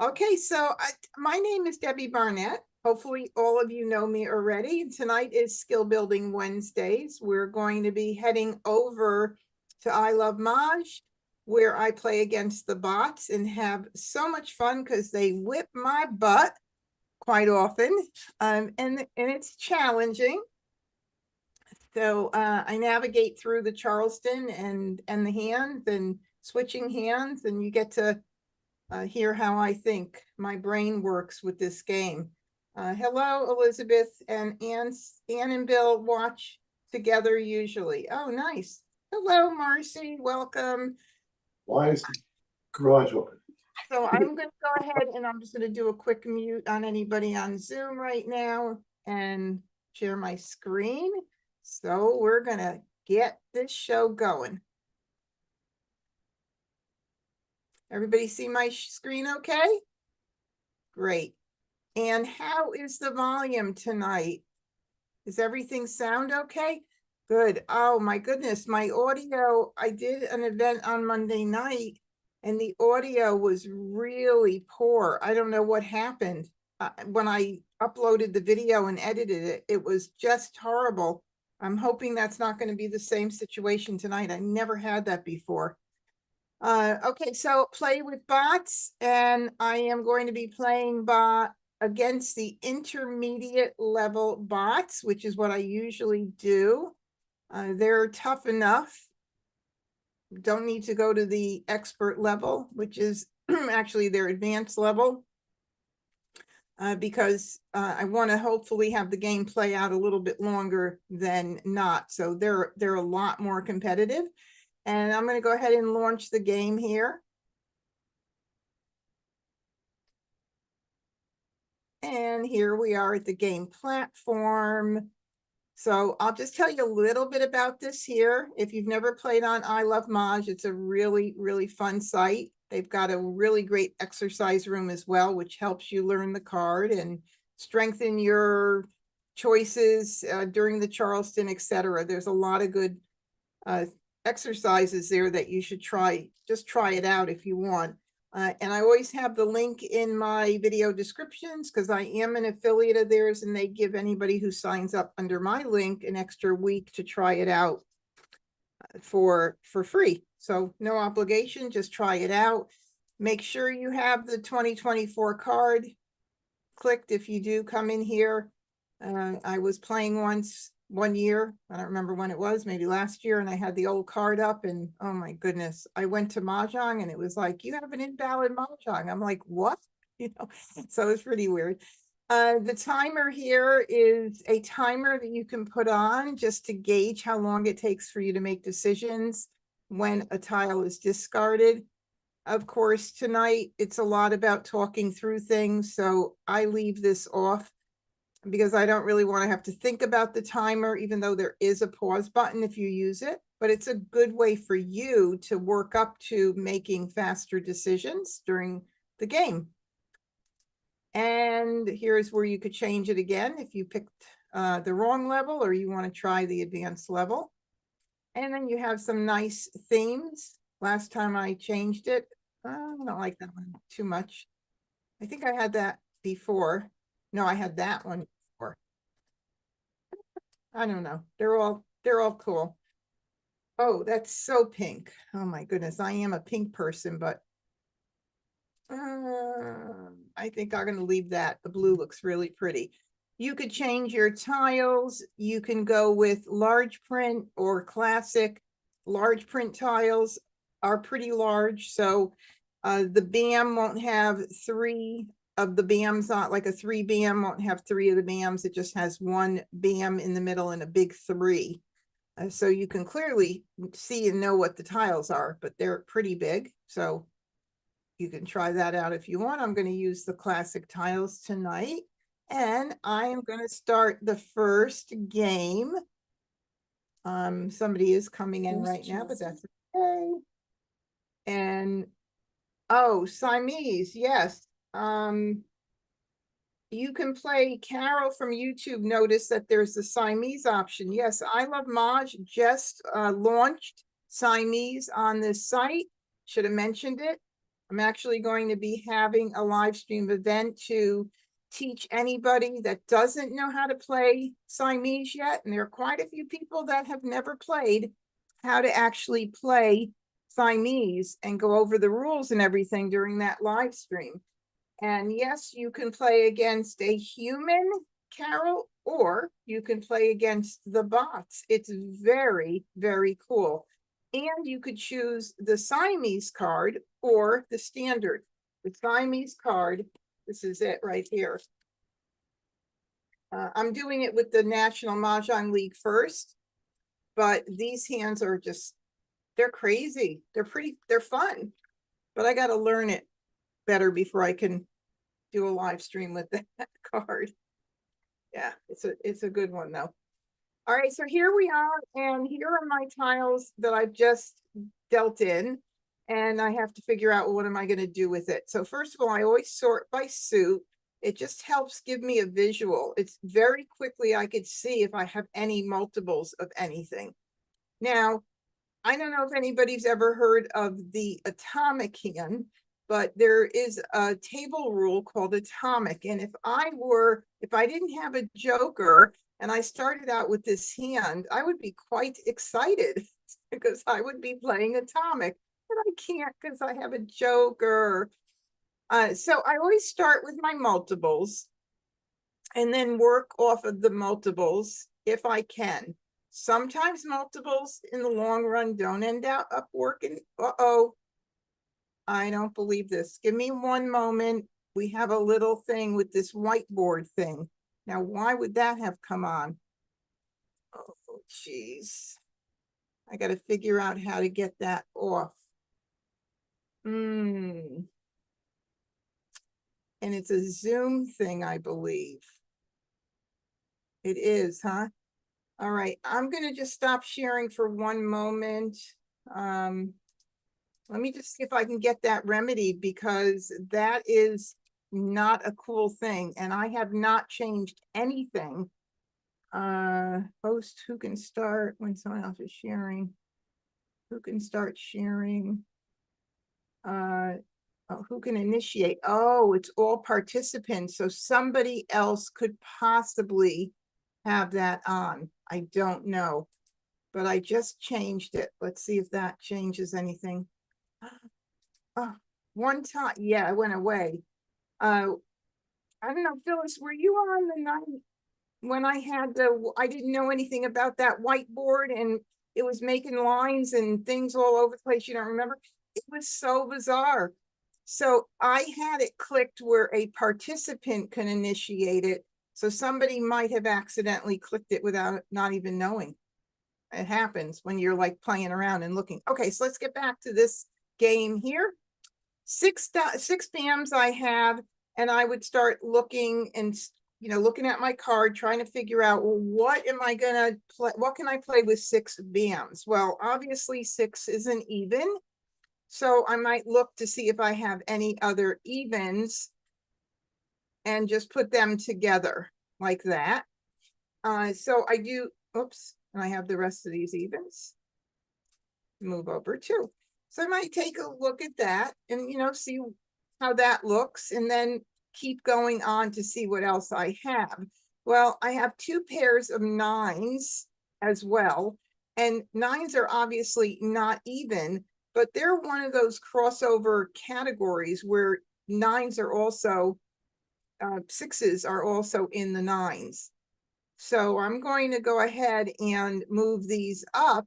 Okay, so my name is Debbie Barnett. Hopefully, all of you know me already. Tonight is Skill Building Wednesdays. We're going to be heading over to I Love Maj, where I play against the bots and have so much fun because they whip my butt quite often, and it's challenging. So I navigate through the Charleston and the hands and switching hands, and you get to hear how I think my brain works with this game. Hello, Elizabeth and Ann and Bill watch together usually. Oh, nice. Hello, Marcy. Welcome. Why is the garage open? So I'm going to go ahead and I'm just going to do a quick mute on anybody on Zoom right now and share my screen. So we're going to get this show going. Everybody see my screen okay? Great. And how is the volume tonight? Does everything sound okay? Good. Oh my goodness, my audio, I did an event on Monday night and the audio was really poor. I don't know what happened. When I uploaded the video and edited it, it was just horrible. I'm hoping that's not going to be the same situation tonight. I never had that before. Okay, so play with bots, and I am going to be playing bot against the intermediate level bots, which is what I usually do. They're tough enough. Don't need to go to the expert level, which is actually their advanced level, because I want to hopefully have the game play out a little bit longer than not. So they're a lot more competitive. And I'm going to go ahead and launch the game here. And here we are at the game platform. So I'll just tell you a little bit about this here. If you've never played on I Love Maj, it's a really, really fun site. They've got a really great exercise room as well, which helps you learn the card and strengthen your choices during the Charleston, etc. There's a lot of good exercises there that you should try. Just try it out if you want. And I always have the link in my video descriptions because I am an affiliate of theirs and they give anybody who signs up under my link an extra week to try it out for free. So no obligation, just try it out. Make sure you have the 2024 card clicked if you do come in here. I was playing once one year. I don't remember when it was, maybe last year. And I had the old card up and oh my goodness, I went to Mah Jongg and it was like, you have an invalid Mah Jongg. I'm like, what? So it's pretty weird. The timer here is a timer that you can put on just to gauge how long it takes for you to make decisions when a tile is discarded. Of course, tonight it's a lot about talking through things. So I leave this off because I don't really want to have to think about the timer, even though there is a pause button if you use it. But it's a good way for you to work up to making faster decisions during the game. And here's where you could change it again if you picked the wrong level or you want to try the advanced level. And then you have some nice themes. Last time I changed it, I don't like that one too much. I think I had that before. No, I had that one before. I don't know. They're all cool. Oh, that's so pink. Oh my goodness. I am a pink person, but I think I'm going to leave that. The blue looks really pretty. You could change your tiles. You can go with large print or classic. Large print tiles are pretty large. So the BAM won't have three of the BAMs, not like a 3 BAM won't have 3 of the BAMs. It just has 1 BAM in the middle and a big 3. So you can clearly see and know what the tiles are, but they're pretty big. So you can try that out if you want. I'm going to use the classic tiles tonight. And I am going to start the first game. Somebody is coming in right now, but that's okay. And oh, Siamese, yes. You can play Carol from YouTube. Notice that there's the Siamese option. Yes, I Love Maj just launched Siamese on this site. Should have mentioned it. I'm actually going to be having a live stream event to teach anybody that doesn't know how to play Siamese yet, and there are quite a few people that have never played, how to actually play Siamese and go over the rules and everything during that live stream. And yes, you can play against a human, Carol, or you can play against the bots. It's very, very cool. And you could choose the Siamese card or the standard. The Siamese card, this is it right here. I'm doing it with the National Mah Jongg League first, but these hands are just, they're crazy. They're fun, but I got to learn it better before I can do a live stream with that card. Yeah, it's a good one though. All right, so here we are, and here are my tiles that I've just dealt in, and I have to figure out what am I going to do with it. So first of all, I always sort by suit. It just helps give me a visual. It's very quickly I could see if I have any multiples of anything. Now, I don't know if anybody's ever heard of the atomic hand, but there is a table rule called atomic. And if I didn't have a joker and I started out with this hand, I would be quite excited because I would be playing atomic, but I can't because I have a joker. So I always start with my multiples and then work off of the multiples if I can. Sometimes multiples in the long run don't end up working. Uh-oh. I don't believe this. Give me one moment. We have a little thing with this whiteboard thing. Now, why would that have come on? Oh, geez. I got to figure out how to get that off. And it's a Zoom thing, I believe. It is, huh? All right, I'm going to just stop sharing for one moment. Let me just see if I can get that remedied because that is not a cool thing. And I have not changed anything. Host, who can start when someone else is sharing? Who can start sharing? Who can initiate? Oh, it's all participants. So somebody else could possibly have that on. I don't know, but I just changed it. Let's see if that changes anything. One time, yeah, it went away. I don't know, Phyllis, were you on the night when I didn't know anything about that whiteboard and it was making lines and things all over the place? You don't remember? It was so bizarre. So I had it clicked where a participant can initiate it. So somebody might have accidentally clicked it without not even knowing. It happens when you're like playing around and looking. Okay, so let's get back to this game here. Six BAMs I have, and I would start looking and looking at my card, trying to figure out, well, what am I gonna play? What can I play with 6 BAMs? Well, obviously 6 isn't even, so I might look to see if I have any other evens and just put them together like that. So I do, oops, and I have the rest of these evens. Move over too. So I might take a look at that and, see how that looks and then keep going on to see what else I have. Well, I have 2 pairs of 9s as well. And 9s are obviously not even, but they're one of those crossover categories where 9s are also, 6s are also in the 9s. So I'm going to go ahead and move these up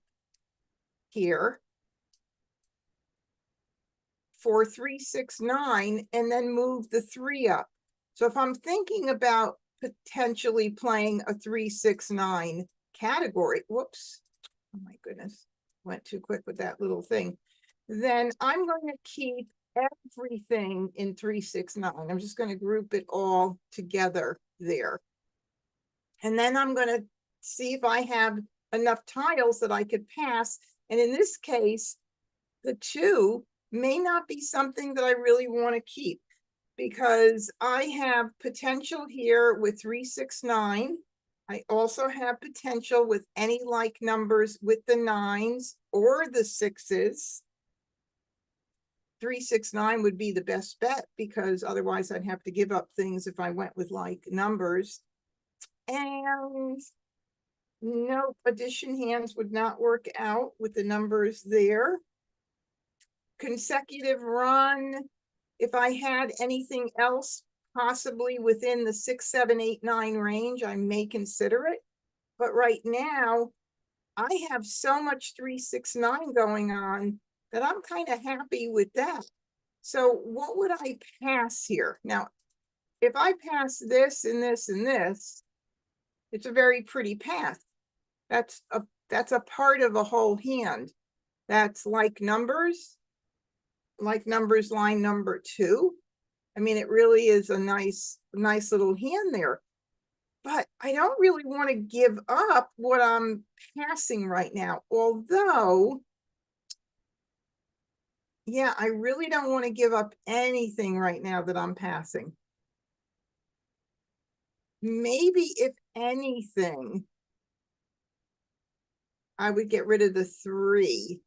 here for 3, 6, 9, and then move the 3 up. So if I'm thinking about potentially playing a 3, 6, 9 category, whoops, oh my goodness, went too quick with that little thing, then I'm going to keep everything in 3, 6, 9. I'm just going to group it all together there. And then I'm going to see if I have enough tiles that I could pass. And in this case, the 2 may not be something that I really want to keep because I have potential here with 3, 6, 9. I also have potential with any like numbers with the 9s or the 6s. 369 would be the best bet, because otherwise I'd have to give up things if I went with like numbers. And nope, addition hands would not work out with the numbers there. Consecutive run, if I had anything else possibly within the 6, 7, 8, 9 range, I may consider it. But right now, I have so much 369 going on that I'm kind of happy with that. So what would I pass here? Now, if I pass this and this and this, it's a very pretty path. That's a part of a whole hand. That's like numbers line number 2. I mean, it really is a nice little hand there. But I don't really want to give up what I'm passing right now. Although, yeah, I really don't want to give up anything right now that I'm passing. Maybe if anything, I would get rid of the 3.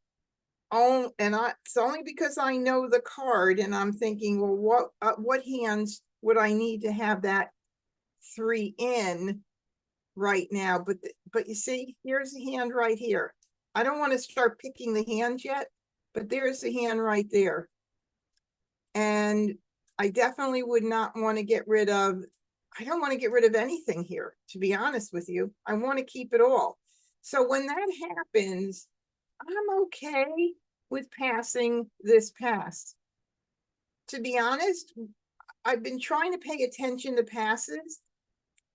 Oh, and it's only because I know the card and I'm thinking, well, what hands would I need to have that 3 in right now? But you see, here's a hand right here. I don't want to start picking the hands yet, but there's a hand right there. And I definitely would not want to get rid of, I don't want to get rid of anything here, to be honest with you. I want to keep it all. So when that happens, I'm okay with passing this pass. To be honest, I've been trying to pay attention to passes,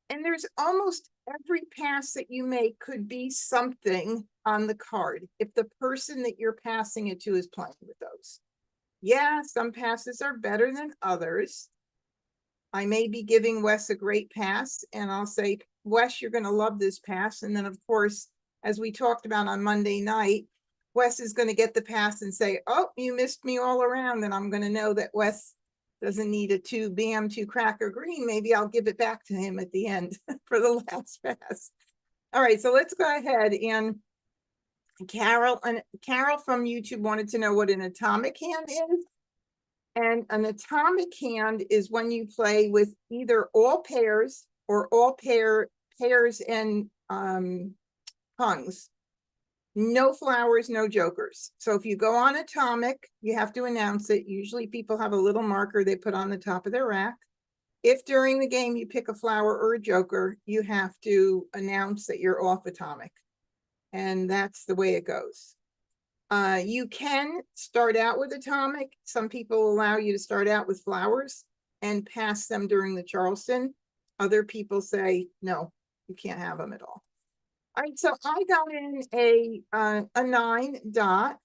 and there's almost every pass that you make could be something on the card if the person that you're passing it to is playing with those. Yeah, some passes are better than others. I may be giving Wes a great pass, and I'll say, Wes, you're going to love this pass. And then, of course, as we talked about on Monday night, Wes is going to get the pass and say, oh, you missed me all around. And I'm going to know that Wes doesn't need a 2 bam, 2 cracker green. Maybe I'll give it back to him at the end for the last pass. All right, so let's go ahead. And Carol from YouTube wanted to know what an atomic hand is. And an atomic hand is when you play with either all pairs or all pairs and hungs. No flowers, no jokers. So if you go on atomic, you have to announce it. Usually people have a little marker they put on the top of their rack. If during the game you pick a flower or a joker, you have to announce that you're off atomic. And that's the way it goes. You can start out with atomic. Some people allow you to start out with flowers and pass them during the Charleston. Other people say, no, you can't have them at all. All right, so I got in a 9 dot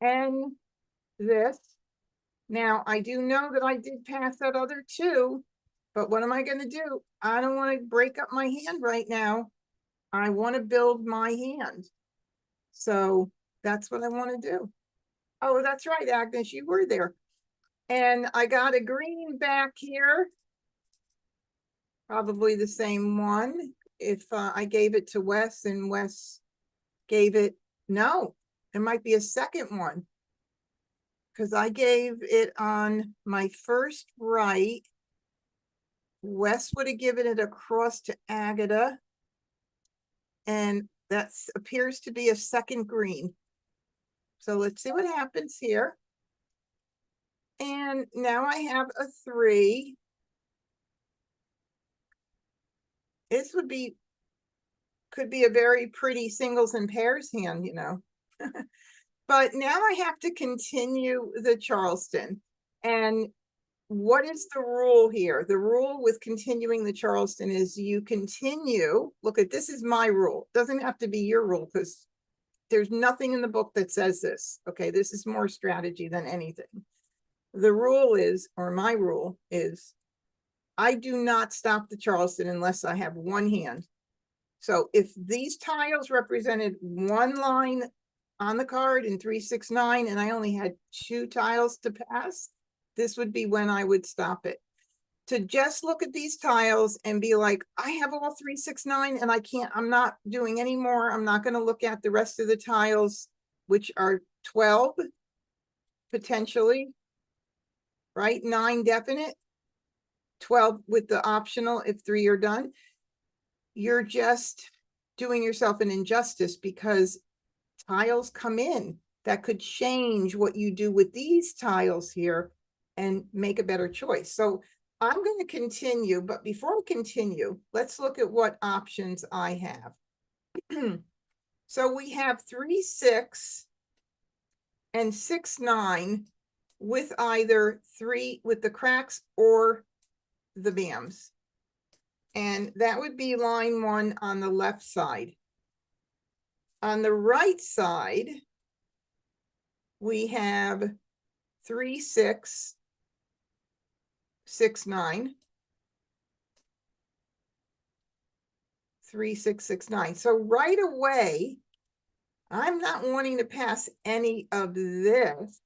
and this. Now, I do know that I did pass that other 2, but what am I going to do? I don't want to break up my hand right now. I want to build my hand. So that's what I want to do. Oh, that's right, Agnes, you were there. And I got a green back here. Probably the same one. If I gave it to Wes and Wes gave it, no, it might be a second one. Because I gave it on my first right. Wes would have given it across to Agatha. And that appears to be a second green. So let's see what happens here. And now I have a 3. This could be a very pretty singles and pairs hand, you know. But now I have to continue the Charleston. And what is the rule here? The rule with continuing the Charleston is you continue. Look at this is my rule. Doesn't have to be your rule because there's nothing in the book that says this. Okay, this is more strategy than anything. The rule is, or my rule is, I do not stop the Charleston unless I have one hand. So if these tiles represented one line on the card in 369 and I only had 2 tiles to pass, this would be when I would stop it. To just look at these tiles and be like, I have all 369 and I'm not doing any more. I'm not going to look at the rest of the tiles, which are 12 potentially. right? 9 definite, 12 with the optional if 3 are done. You're just doing yourself an injustice because tiles come in that could change what you do with these tiles here and make a better choice. So I'm going to continue, but before I continue, let's look at what options I have. So we have 3, 6 and 6, 9 with either 3 with the cracks or the BAMs. And that would be line 1 on the left side. On the right side, we have 3, 6, 6, 9, 3, 6, 6, 9. So right away, I'm not wanting to pass any of this.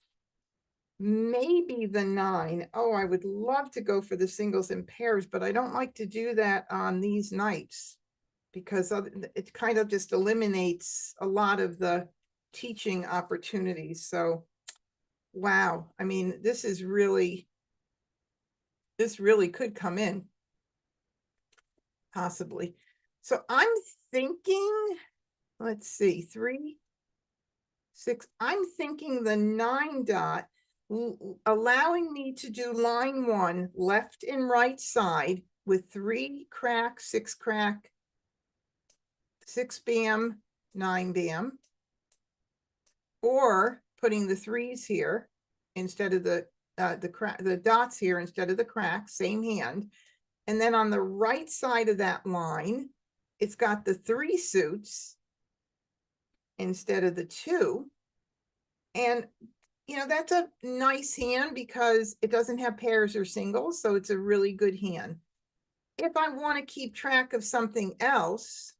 Maybe the 9. Oh, I would love to go for the singles and pairs, but I don't like to do that on these nights because it kind of just eliminates a lot of the teaching opportunities. So, wow. I mean, this really could come in possibly. So I'm thinking, let's see, 3, 6, I'm thinking the 9 dot, allowing me to do line 1 left and right side with 3 crack, 6 crack, 6 BAM, 9 BAM, or putting the 3s here instead of the dots here instead of the cracks, same hand. And then on the right side of that line, it's got the 3 suits instead of the 2. And, you know, that's a nice hand because it doesn't have pairs or singles. So it's a really good hand. If I want to keep track of something else,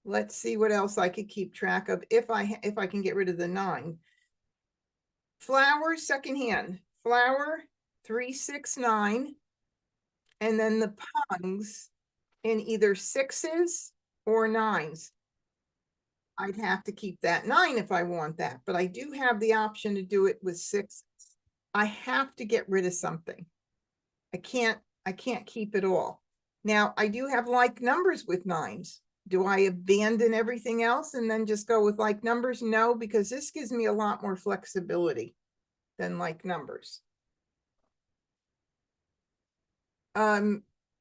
let's see what else I could keep track of if I can get rid of the 9. Flower, second hand. Flower, 3, 6, 9. And then the pungs in either 6s or 9s. I'd have to keep that 9 if I want that, but I do have the option to do it with 6. I have to get rid of something. I can't keep it all. Now I do have like numbers with 9s. Do I abandon everything else and then just go with like numbers? No, because this gives me a lot more flexibility than like numbers.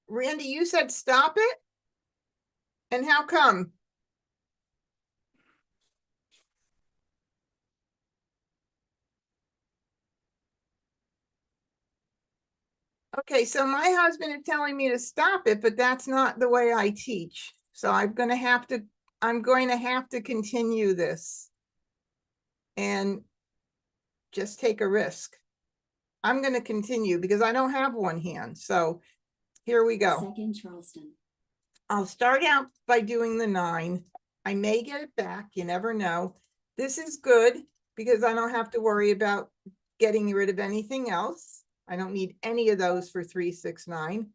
Randy, you said stop it? And how come? Okay, so my husband is telling me to stop it, but that's not the way I teach. So I'm going to have to continue this and just take a risk. I'm going to continue because I don't have one hand. So here we go. Second Charleston. I'll start out by doing the 9. I may get it back. You never know. This is good because I don't have to worry about getting rid of anything else. I don't need any of those for 3, 6, 9.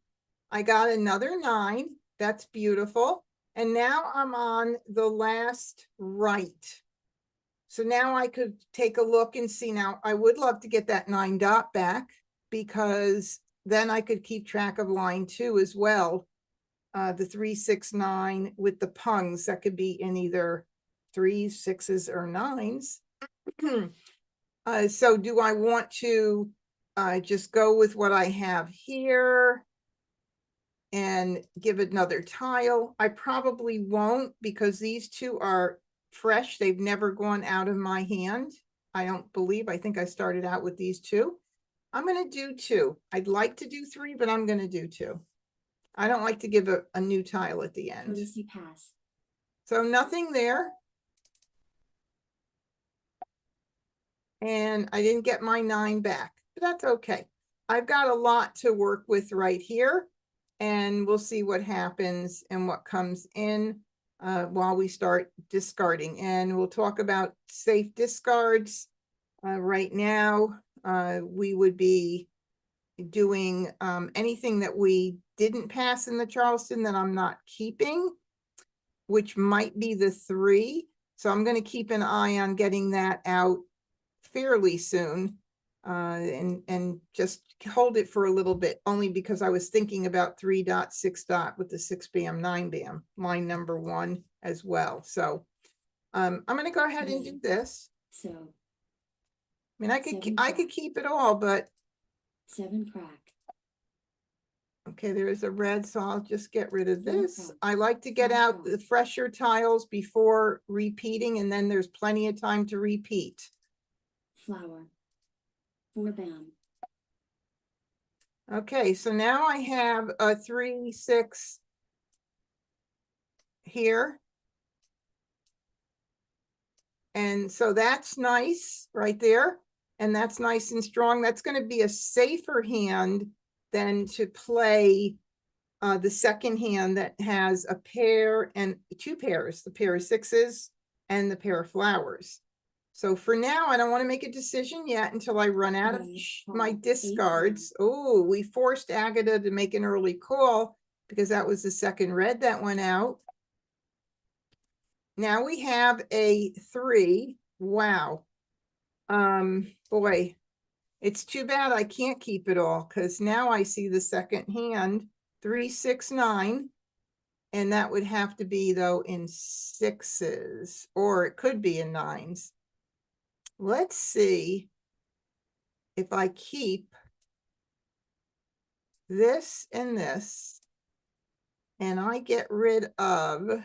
I got another 9. That's beautiful. And now I'm on the last right. So now I could take a look and see. Now I would love to get that 9 dot back because then I could keep track of line 2 as well. The 3, 6, 9 with the pungs that could be in either 3s, 6s, or 9s. So do I want to just go with what I have here and give it another tile? I probably won't because these 2 are fresh. They've never gone out of my hand. I don't believe. I think I started out with these 2. I'm going to do 2. I'd like to do 3, but I'm going to do 2. I don't like to give a new tile at the end. Courtesy pass. So nothing there. And I didn't get my 9 back, but that's okay. I've got a lot to work with right here, and we'll see what happens and what comes in while we start discarding. And we'll talk about safe discards. Right now, we would be doing anything that we didn't pass in the Charleston that I'm not keeping, which might be the 3. So I'm going to keep an eye on getting that out fairly soon. and just hold it for a little bit, only because I was thinking about 3 dot 6 dot with the 6 bam 9 bam line number 1 as well. So I'm going to go ahead and do this. So I mean, I could keep it all, but 7 crack. okay, there is a red, so I'll just get rid of this. problem. I like to get No out problem. the fresher tiles before repeating, and then there's plenty of time to repeat. Flower. 4 bam. Okay, so now I have a 3 6 here. And so that's nice right there. And that's nice and strong. That's going to be a safer hand than to play the second hand that has a pair and 2 pairs, the pair of 6s and the pair of flowers. So for now, I don't want to make a decision yet until I run out of my discards. Oh, we forced Agatha to make an early call because that was the second red that went out. Now we have a 3. Wow. Boy, it's too bad I can't keep it all, because now I see the second hand, 3 6 9. And that would have to be, though, in 6s, or it could be in 9s. Let's see if I keep this and this, and I get rid of,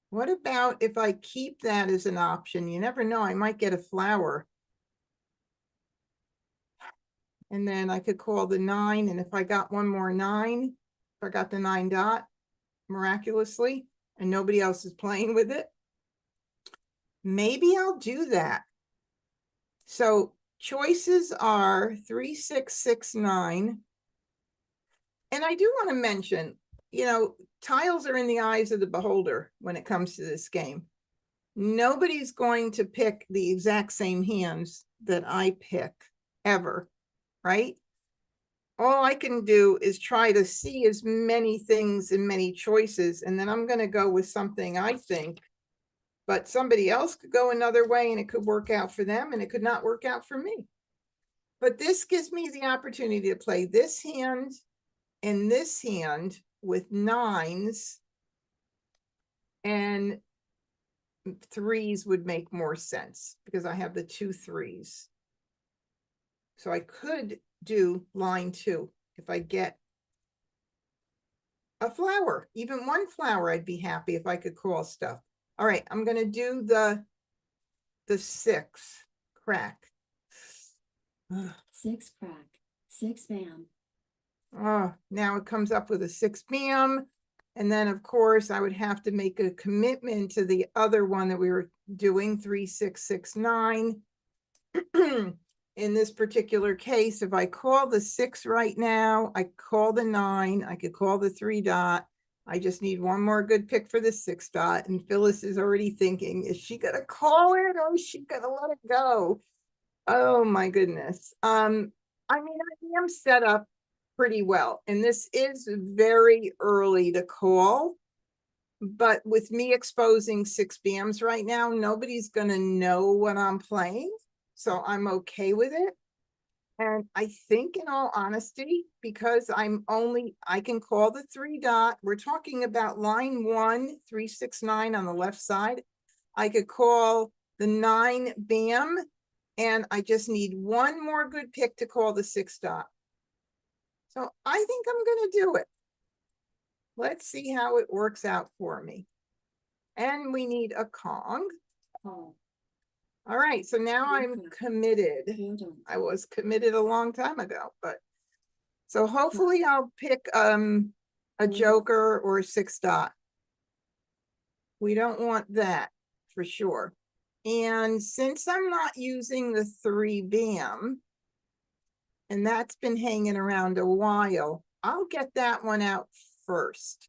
what about if I keep that as an option? You never know, I might get a flower. And then I could call the 9, and if I got one more 9, if I got the 9 dot miraculously, and nobody else is playing with it, maybe I'll do that. So choices are 3 6 6 9. And I do want to mention, you know, tiles are in the eyes of the beholder when it comes to this game. Nobody's going to pick the exact same hands that I pick ever, right? All I can do is try to see as many things and many choices, and then I'm going to go with something I think, but somebody else could go another way and it could work out for them and it could not work out for me. But this gives me the opportunity to play this hand and this hand with 9s, and 3s would make more sense because I have the 2 3s. So I could do line 2 if I get a flower, even 1 flower. I'd be happy if I could call stuff. All right, I'm going to do the 6 crack. 6 crack. 6 bam. Oh, now it comes up with a 6 bam. And then, of course, I would have to make a commitment to the other one that we were doing, 3 6 6 9. In this particular case, if I call the 6 right now, I call the 9, I could call the 3 dot. I just need one more good pick for the 6 dot. And Phyllis is already thinking, is she going to call it or is she going to let it go? Oh, my goodness. I mean, I am set up pretty well, and this is very early to call. But with me exposing 6 bams right now, nobody's going to know what I'm playing. So I'm okay with it. And I think, in all honesty, because I can call the 3 dot. We're talking about line 1, 3 6 9 on the left side. I could call the 9 bam, and I just need one more good pick to call the 6 dot. So I think I'm going to do it. Let's see how it works out for me. And we need a Kong. Call. All right, so now I'm committed. 4 don't. I was committed a long time ago, but so hopefully I'll pick a joker or a 6 dot. We don't want that for sure. And since I'm not using the 3 bam, and that's been hanging around a while, I'll get that one out first.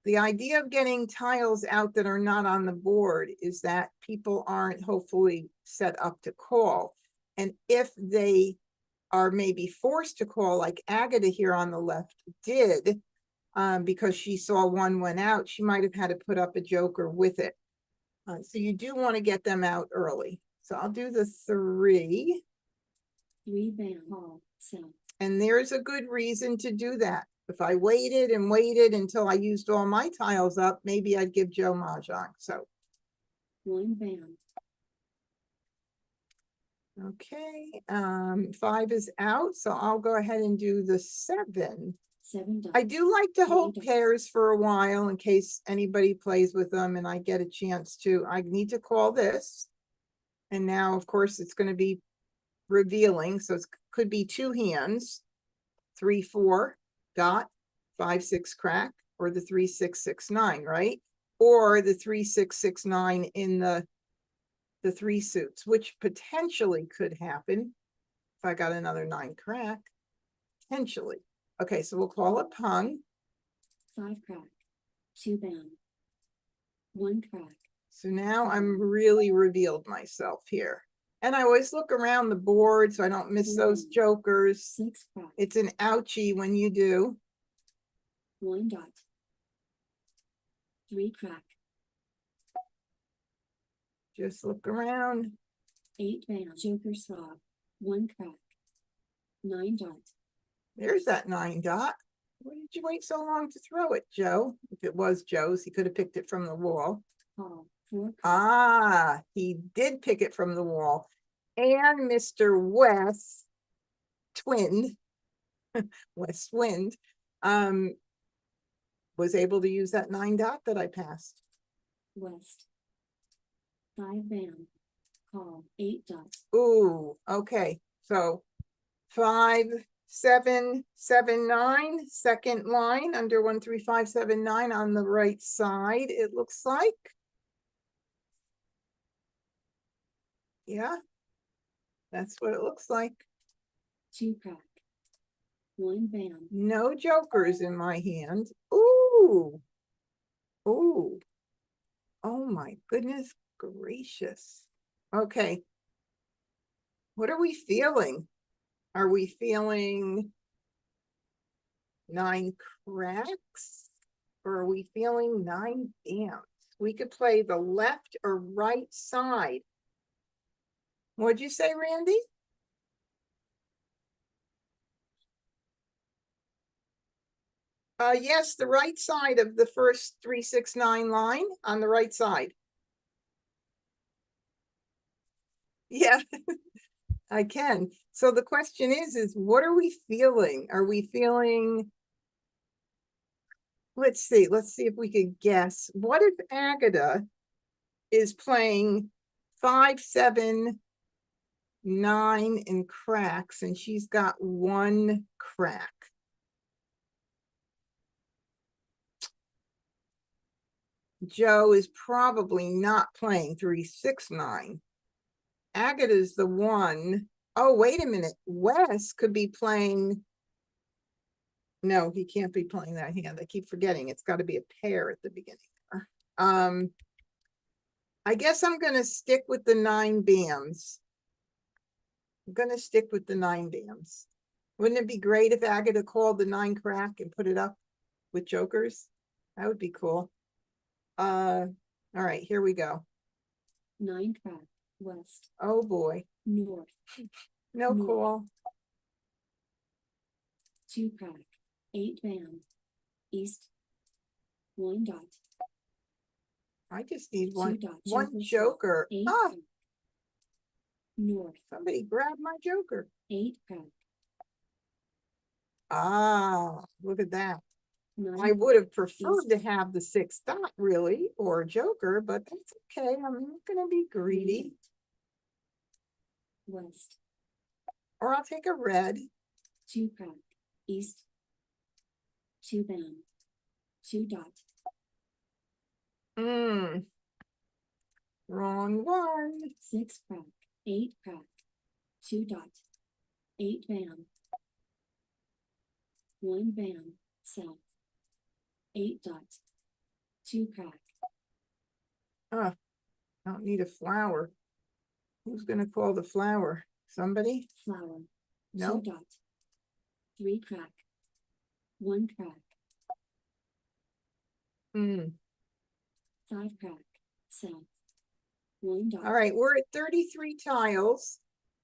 The idea of getting tiles out that are not on the board is that people aren't hopefully set up to call. And if they are maybe forced to call, like Agatha here on the left did, because she saw one went out, she might have had to put up a joker with it. So you do want to get them out early. So I'll do the 3. 3 bam, call, south, And there's a good reason to do that. If I waited and waited until I used all my tiles up, maybe I'd give Joe Mah Jongg. So, 1 bam, okay, 5 is out, so I'll go ahead and do the 7. 7 dots, I do like to hold dots. pairs for a while in case anybody plays with them and I get a chance to. I need to call this. And now, of course, it's going to be revealing. So it could be 2 hands, 3, 4, dot, 5, 6, crack, or the 3, 6, 6, 9, right? Or the 3, 6, 6, 9 in the 3 suits, which potentially could happen if I got another 9 crack, potentially. Okay, so we'll call it hung. 5 crack, 2 bam, 1 crack, So now I'm really revealed myself here. And I always look around the board so I don't miss those jokers. 6 crack, It's an ouchie when you do. 1 dot, 3 crack, Just look around. 8 bam, joker swap, 1 crack, 9 dot, There's that 9 dot. Why did you wait so long to throw it, Joe? If it was Joe's, he could have picked it from the wall. call, 4 crack, Ah, he did pick it from the wall. And Mr. West Wind, West Wind, was able to use that 9 dot that I passed. west, 5 bam, call, 8 dots, Ooh, okay. So 5, 7, 7, 9, second line under 1, 3, 5, 7, 9 on the right side, it looks like. Yeah, that's what it looks like. 2 crack, 1 bam, No jokers in my hand. Ooh. Ooh. Oh my goodness gracious. Okay. What are we feeling? Are we feeling 9 cracks? Or are we feeling 9 bams? We could play the left or right side. What'd you say, Randy? Yes, the right side of the first 3, 6, 9 line on the right side. Yeah, I can. So the question is what are we feeling? Are we feeling, let's see if we could guess. What if Agatha is playing 5, 7, 9 in cracks and she's got 1 crack? Joe is probably not playing 3, 6, 9. Agatha's the one. Oh, wait a minute. Wes could be playing. No, he can't be playing that hand. I keep forgetting. It's got to be a pair at the beginning. I guess I'm going to stick with the 9 bams. I'm going to stick with the 9 bams. Wouldn't it be great if Agatha called the 9 crack and put it up with jokers? That would be cool. All right, here we go. 9 crack, west, Oh boy. north, No North. call. 2 crack, 8 bam, east, 1 dot, I just need 2 one dot, one joker swap, joker. 8 Ah, crack, north, somebody grab my joker. 8 crack, Ah, look at that. 9 I would have preferred east, to have the 6 dot really, or a joker, but that's okay. I'm not gonna be 3 greedy. dot, west, Or I'll take a red. 2 crack, east, 2 bam, 2 dot, Wrong one. 6 crack, 8 crack, 2 dot, 8 bam, 1 bam, south, 8 dot, 2 crack, Oh, I don't need a flower. Who's gonna call the flower? Somebody? flower, 2 No? dot, 3 crack, 1 crack, 5 crack, south, 1 dot. All right, we're at 33 tiles.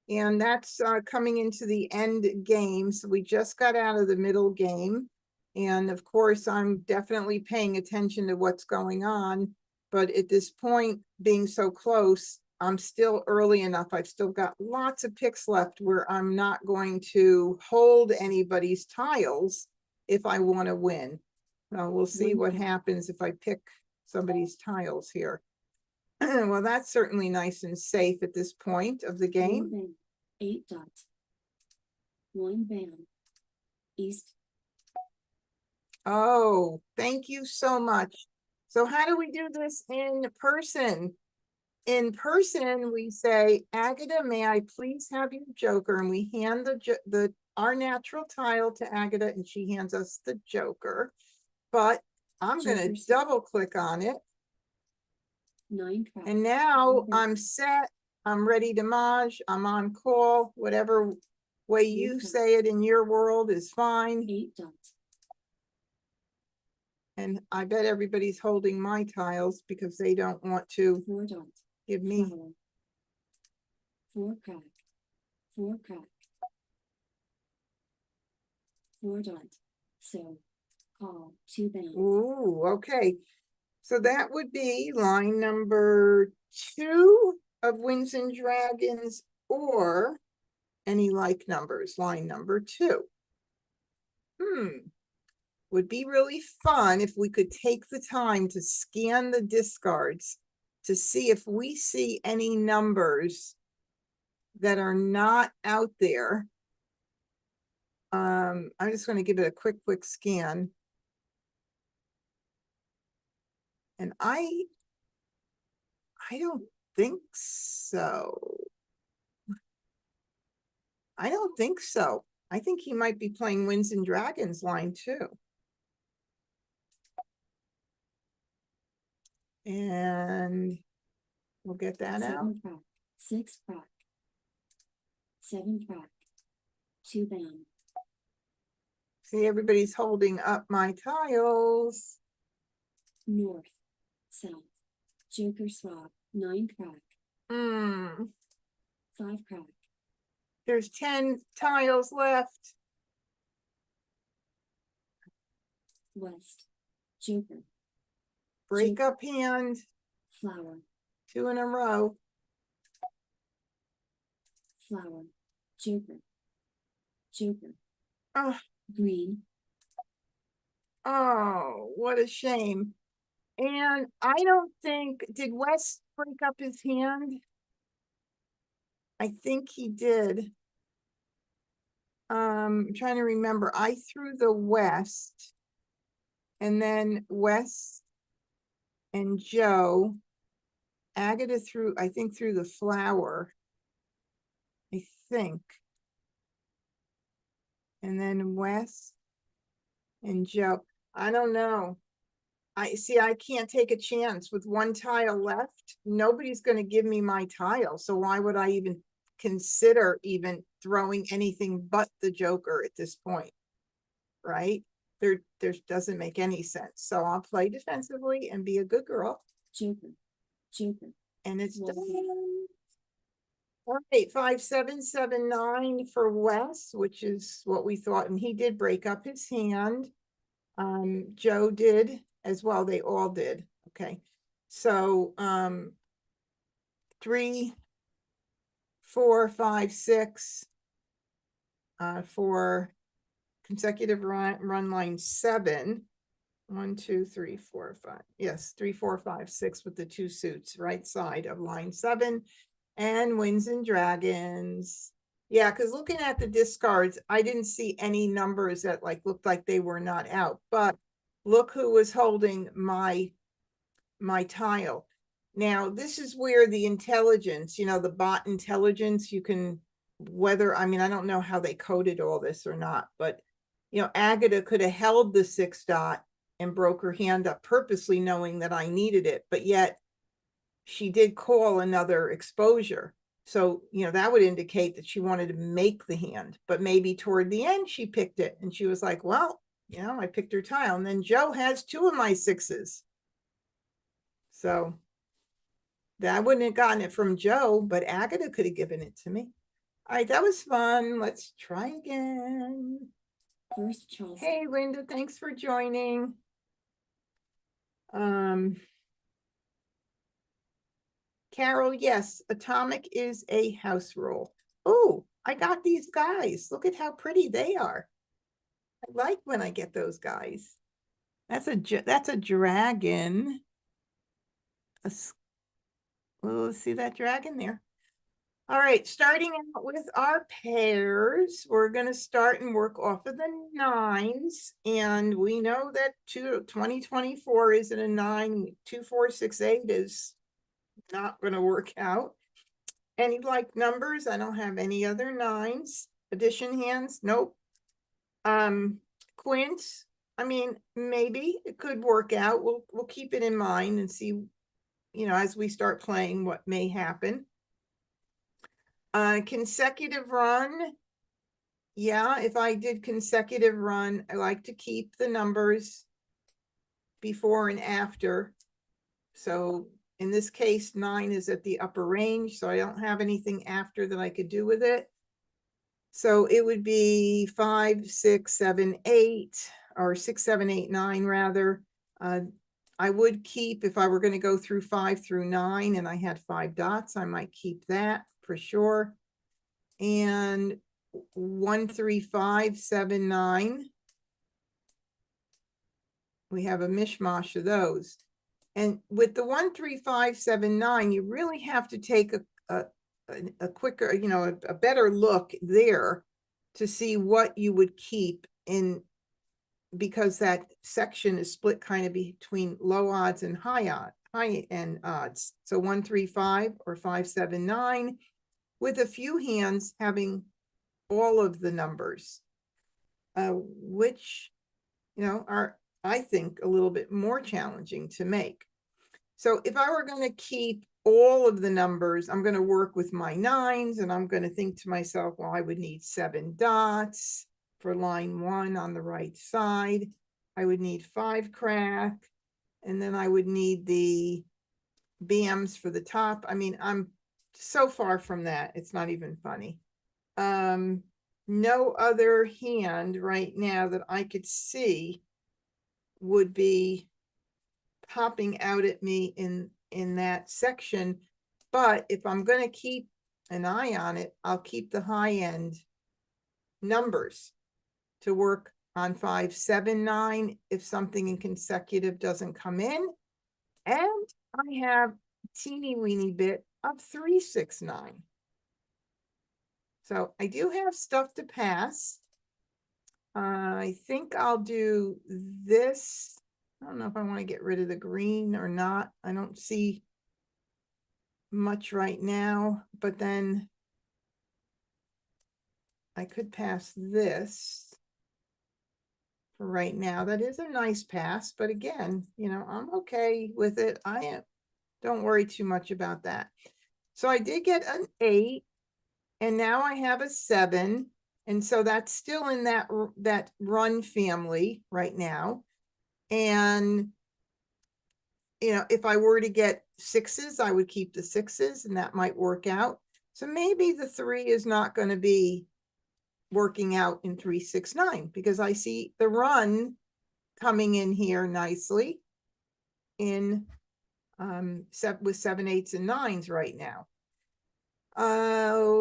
And that's coming into the end game. So we just got out of the middle game. And of course, I'm definitely paying attention to what's going on. But at this point, being so close, I'm still early enough. I've still got lots of picks left where I'm not going to hold anybody's tiles if I want to win. We'll see what happens if I pick somebody's tiles here. Well, that's certainly nice and safe at this point of the 1 game. band. 8 dot. 1 band. East. Oh, thank you so much. So how do we do this in person? In person, we say, Agatha, may I please have your joker? And we hand our natural tile to Agatha and she hands us the joker. But I'm going to Joker's- double click on it. 9 crack. And now Okay. I'm set. I'm ready to Maj. I'm on call. Whatever way you Okay. say it in your world is fine. 8 dot. And I bet everybody's holding my tiles because they don't want to 4 dot. give me. Flower. 4 crack. 4 crack. 4 dot. So call 2 band. Ooh, okay. So that would be line number 2 of Winds and Dragons or any like numbers, line number 2. Would be really fun if we could take the time to scan the discards to see if we see any numbers that are not out there. I'm just going to give it a quick scan. And I don't think so. I don't think so. I think he might be playing Winds and Dragons line 2. And we'll get that out. 7 crack. 6 crack. 7 crack. 2 band. See, everybody's holding up my tiles. North. South. Joker swap. 9 crack. 5 crack. There's 10 tiles left. West. Joker. Break up hand, Flower. 2 in a row. Flower. Joker. Joker. Oh, Green. oh, what a shame. And I don't think, did West break up his hand? I think he did. I'm trying to remember. I threw the West. And then West and Joe. Agatha threw, I think, threw the flower. I think. And then West and Joe. I don't know. I can't take a chance with 1 tile left. Nobody's going to give me my tile. So why would I even consider even throwing anything but the joker at this point? Right? There doesn't make any sense. So I'll play defensively and be a good girl. Joker. Joker. And it's Well, done. All right, 5, 7, 7, 9 for Wes, which is what we thought. And he did break up his hand. Joe did as well. They all did. Okay. So 3, 4, 5, 6 for consecutive run line 7. 1, 2, 3, 4, 5. Yes, 3, 4, 5, 6 with the 2 suits, right side of line 7. And Winds and Dragons. Yeah, because looking at the discards, I didn't see any numbers that looked like they were not out. But look who was holding my tile. Now, this is where the intelligence, the bot intelligence, you can, I don't know how they coded all this or not, but, Agatha could have held the 6 dot and broke her hand up purposely knowing that I needed it, but yet she did call another exposure. So, that would indicate that she wanted to make the hand, but maybe toward the end she picked it and she was like, well, I picked her tile. And then Joe has 2 of my 6s. So I wouldn't have gotten it from Joe, but Agatha could have given it to me. All right, that was fun. Let's try again. First Charleston. Hey, Linda, thanks for joining. Carol, yes, atomic is a house rule. Oh, I got these guys. Look at how pretty they are. I like when I get those guys. That's a dragon. Let's see that dragon there. All right, starting out with our pairs, we're going to start and work off of the nines. And we know that 2024 isn't a 9. 2, 4, 6, 8 is not going to work out. Any like numbers? I don't have any other nines. Addition hands? Nope. Quints? I mean, maybe it could work out. We'll keep it in mind and see, as we start playing, what may happen. Consecutive run. Yeah, if I did consecutive run, I like to keep the numbers before and after. So in this case, 9 is at the upper range, so I don't have anything after that I could do with it. So it would be 5, 6, 7, 8, or 6, 7, 8, 9 rather. I would keep, if I were going to go through 5 through 9 and I had 5 dots, I might keep that for sure. And 1, 3, 5, 7, 9. We have a mishmash of those. And with the 1, 3, 5, 7, 9, you really have to take a quicker, a better look there to see what you would keep in, because that section is split kind of between low odds and high end odds. So 1, 3, 5 or 5, 7, 9, with a few hands having all of the numbers, which, are, I think, a little bit more challenging to make. So if I were going to keep all of the numbers, I'm going to work with my 9s, and I'm going to think to myself, well, I would need 7 dots for line 1 on the right side. I would need 5 crack, and then I would need the BMs for the top. I mean, I'm so far from that, it's not even funny. No other hand right now that I could see would be popping out at me in that section. But if I'm going to keep an eye on it, I'll keep the high end numbers to work on 5, 7, 9 if something in consecutive doesn't come in. And I have a teeny weeny bit of 3, 6, 9. So I do have stuff to pass. I think I'll do this. I don't know if I want to get rid of the green or not. I don't see much right now, but then I could pass this for right now. That is a nice pass, but again, I'm okay with it. Don't worry too much about that. So I did get an 8, and now I have a 7. And so that's still in that run family right now. And, if I were to get 6s, I would keep the 6s, and that might work out. So maybe the 3 is not going to be working out in 3, 6, 9, because I see the run coming in here nicely in with 7, 8s, and 9s right now.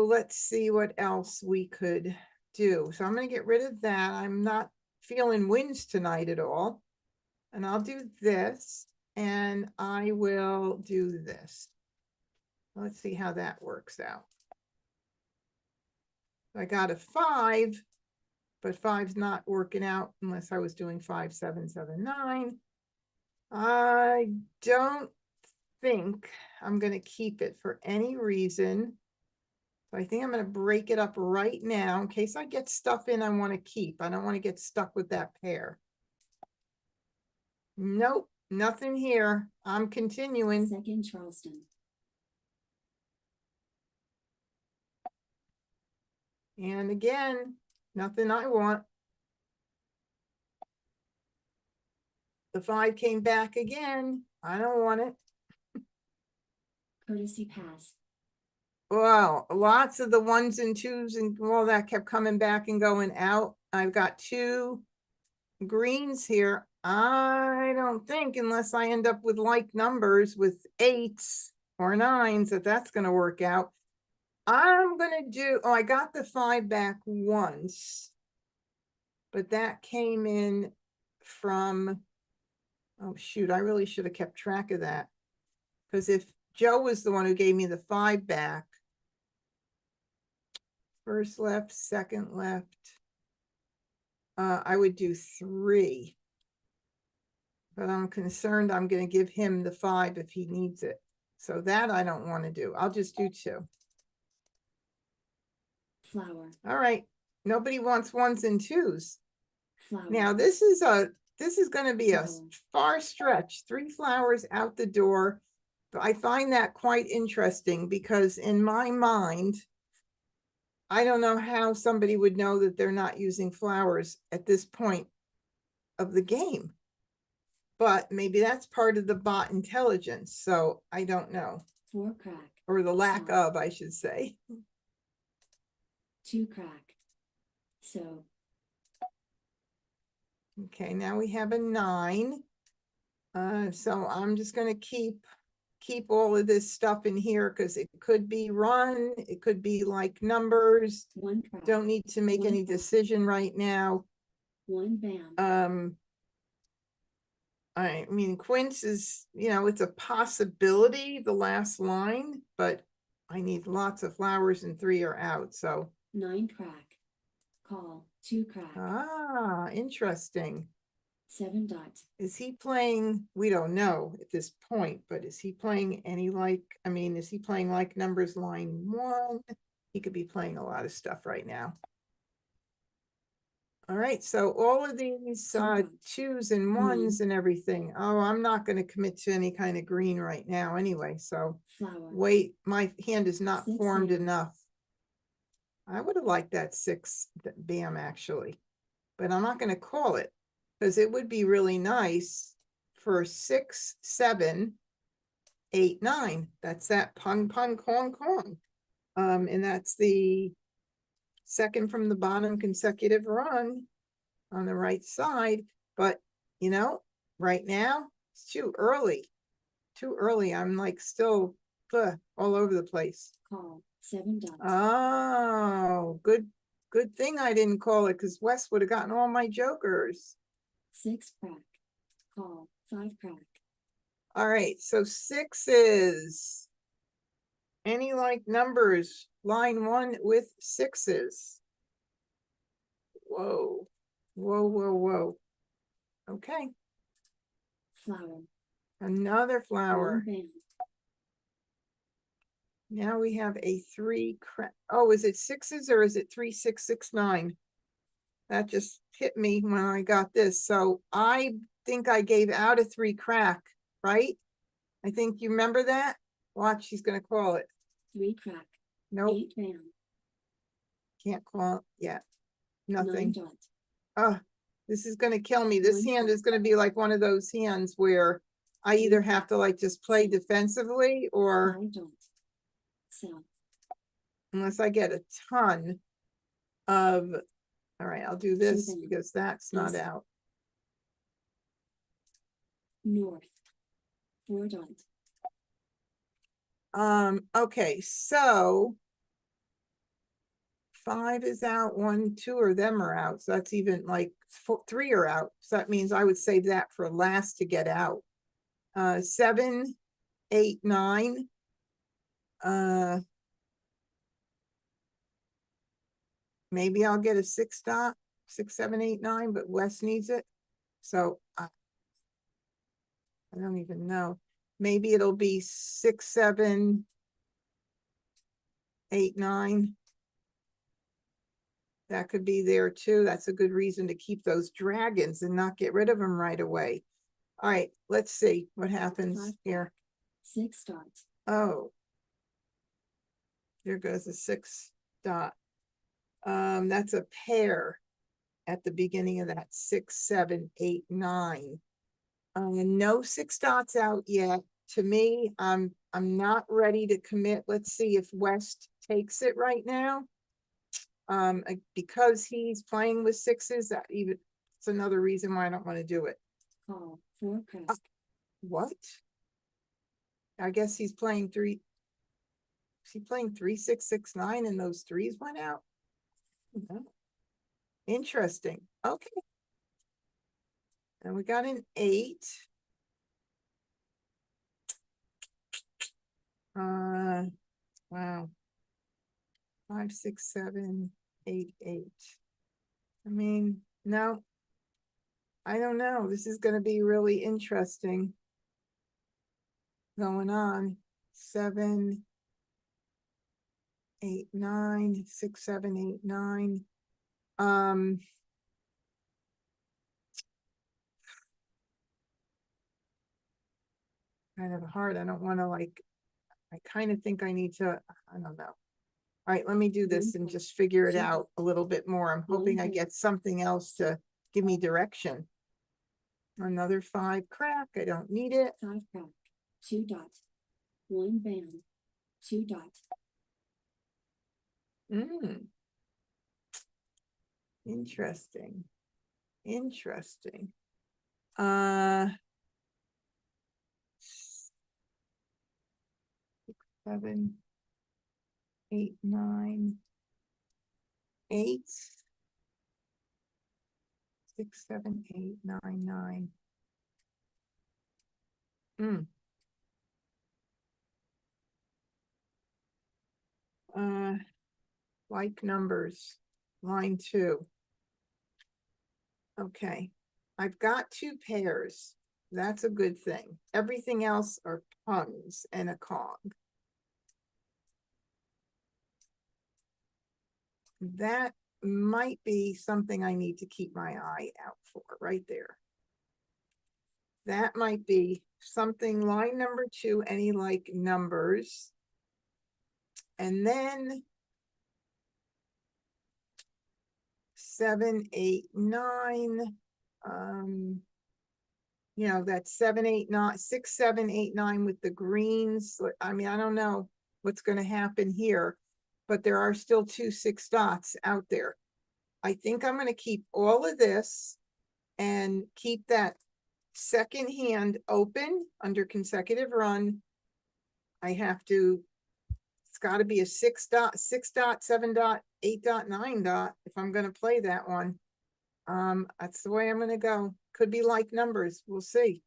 Let's see what else we could do. So I'm going to get rid of that. I'm not feeling wins tonight at all. And I'll do this, and I will do this. Let's see how that works out. I got a 5, but 5's not working out unless I was doing 5, 7, 7, 9. I don't think I'm going to keep it for any reason. So I think I'm going to break it up right now in case I get stuff in I want to keep. I don't want to get stuck with that pair. Nope, nothing here. I'm continuing. Second Charleston. And again, nothing I want. The 5 came back again. I don't want it. Courtesy pass. Well, lots of the ones and twos and all that kept coming back and going out. I've got two greens here. I don't think, unless I end up with like numbers with eights or nines, that's going to work out. I'm going to do, oh, I got the 5 back once, but that came in from, oh shoot, I really should have kept track of that. Because if Joe was the one who gave me the 5 back, first left, second left, I would do 3. But I'm concerned I'm going to give him the 5 if he needs it. So that I don't want to do. I'll just do 2. Flower. All right. Nobody wants 1s and 2s. Flower. Now this is going to be a Flower. far stretch. 3 flowers out the door. But I find that quite interesting because in my mind, I don't know how somebody would know that they're not using flowers at this point of the game. But maybe that's part of the bot intelligence. So I don't know. 4 crack. Or the lack South. of, I should say. 2 crack. So. Okay, now we have a 9. So I'm just going to keep all of this stuff in here because it could be run. It could be like numbers. 1 crack. Don't need to make any decision right now. 1 bam. I mean, quince is, it's a possibility, the last line, but I need lots of flowers and 3 are out, so. 9 crack. Call. 2 crack. Ah, interesting. 7 dot. Is he playing, we don't know at this point, but is he playing any is he playing like numbers line 1? He could be playing a lot of stuff right now. All right, so all of these 2s and 1s and everything. Oh, I'm not going to commit to any kind of green right now anyway. So Flower. wait, my hand is not 6 formed bam. enough. I would have liked that 6 bam actually, but I'm not going to call it because it would be really nice for 6, 7, 8, 9. That's that pung pung kong kong. And that's the second from the bottom consecutive run on the right side, but right now it's too early. I'm like still all over the place. Call. 7 dots. Oh, good thing I didn't call it because Wes would have gotten all my jokers. 6 crack. Call. 5 crack. All right, so 6s. Any like numbers line 1 with 6s. Whoa. Okay, Flower. another flower. 1 bam. Now we have a 3 crack. Oh, is it 6s or is it 3, 6, 6, 9? That just hit me when I got this. So I think I gave out a 3 crack, right? I think you remember that. Watch, she's gonna call it. 3 crack. Nope, 8 bam. can't call it yet. 9 Nothing. dot. Oh, this is gonna kill me. This 1 hand crack. is gonna be like one of those hands where I either have to like just play defensively or 5 dot. South. unless I get a ton of, all right, I'll do this Seven. because that's not East. out. North. 4 dot. Okay, so 5 is out, 1, 2 of them are out. So that's even like 3 are out. So that means I would save that for last to get out. 7, 8, 9. Maybe I'll get a 6 dot, 6, 7, 8, 9, but Wes needs it. So I don't even know. Maybe it'll be 6, 7, 8, 9. That could be there too. That's a good reason to keep those dragons and not get rid of them right away. All right, let's see what happens 5 here. 6 dot. Oh, there goes a 6 dot. That's a pair at the beginning of that 6, 7, 8, 9. No 6 dots out yet. to me, I'm not ready to commit. Let's see if West takes it right now. Because he's playing with sixes, that even, it's another reason why I don't want to do it. Call, 4 pack, What? I guess he's playing three. Is he playing 3, 6, 6, 9 and those threes went out? Mhm. Interesting. Okay. And we got an 8. Wow. 5, 6, 7, 8, 8. I mean, no. I don't know. This is going to be really interesting going on. 7, 8, 9, 6, 7, 8, 9. Kind of hard. I don't want to like, I kind of think I need to, I don't know. All right, let me do this and just figure it out a little bit more. I'm hoping I get something else to give me direction. Another 5 crack. I don't need it. 5 crack, 2 dot, 1 band, 2 dot, Interesting. Interesting. 7, 8, 9, 8, 6, 7, 8, 9, 9. Like numbers, line 2. Okay, I've got 2 pairs. That's a good thing. Everything else are pungs and a cog. That might be something I need to keep my eye out for right there. That might be something. Line number 2, any like numbers. And then 7, 8, 9. You know, that's 7, 8, 9, 6, 7, 8, 9 with the greens. I mean, I don't know what's going to happen here, but there are still 2 6 dots out there. I think I'm going to keep all of this and keep that second hand open under consecutive run. I have to, it's got to be a 6 dot, 6 dot, 7 dot, 8 dot, 9 dot if I'm going to play that one. That's the way I'm going to go. Could be like numbers. We'll see.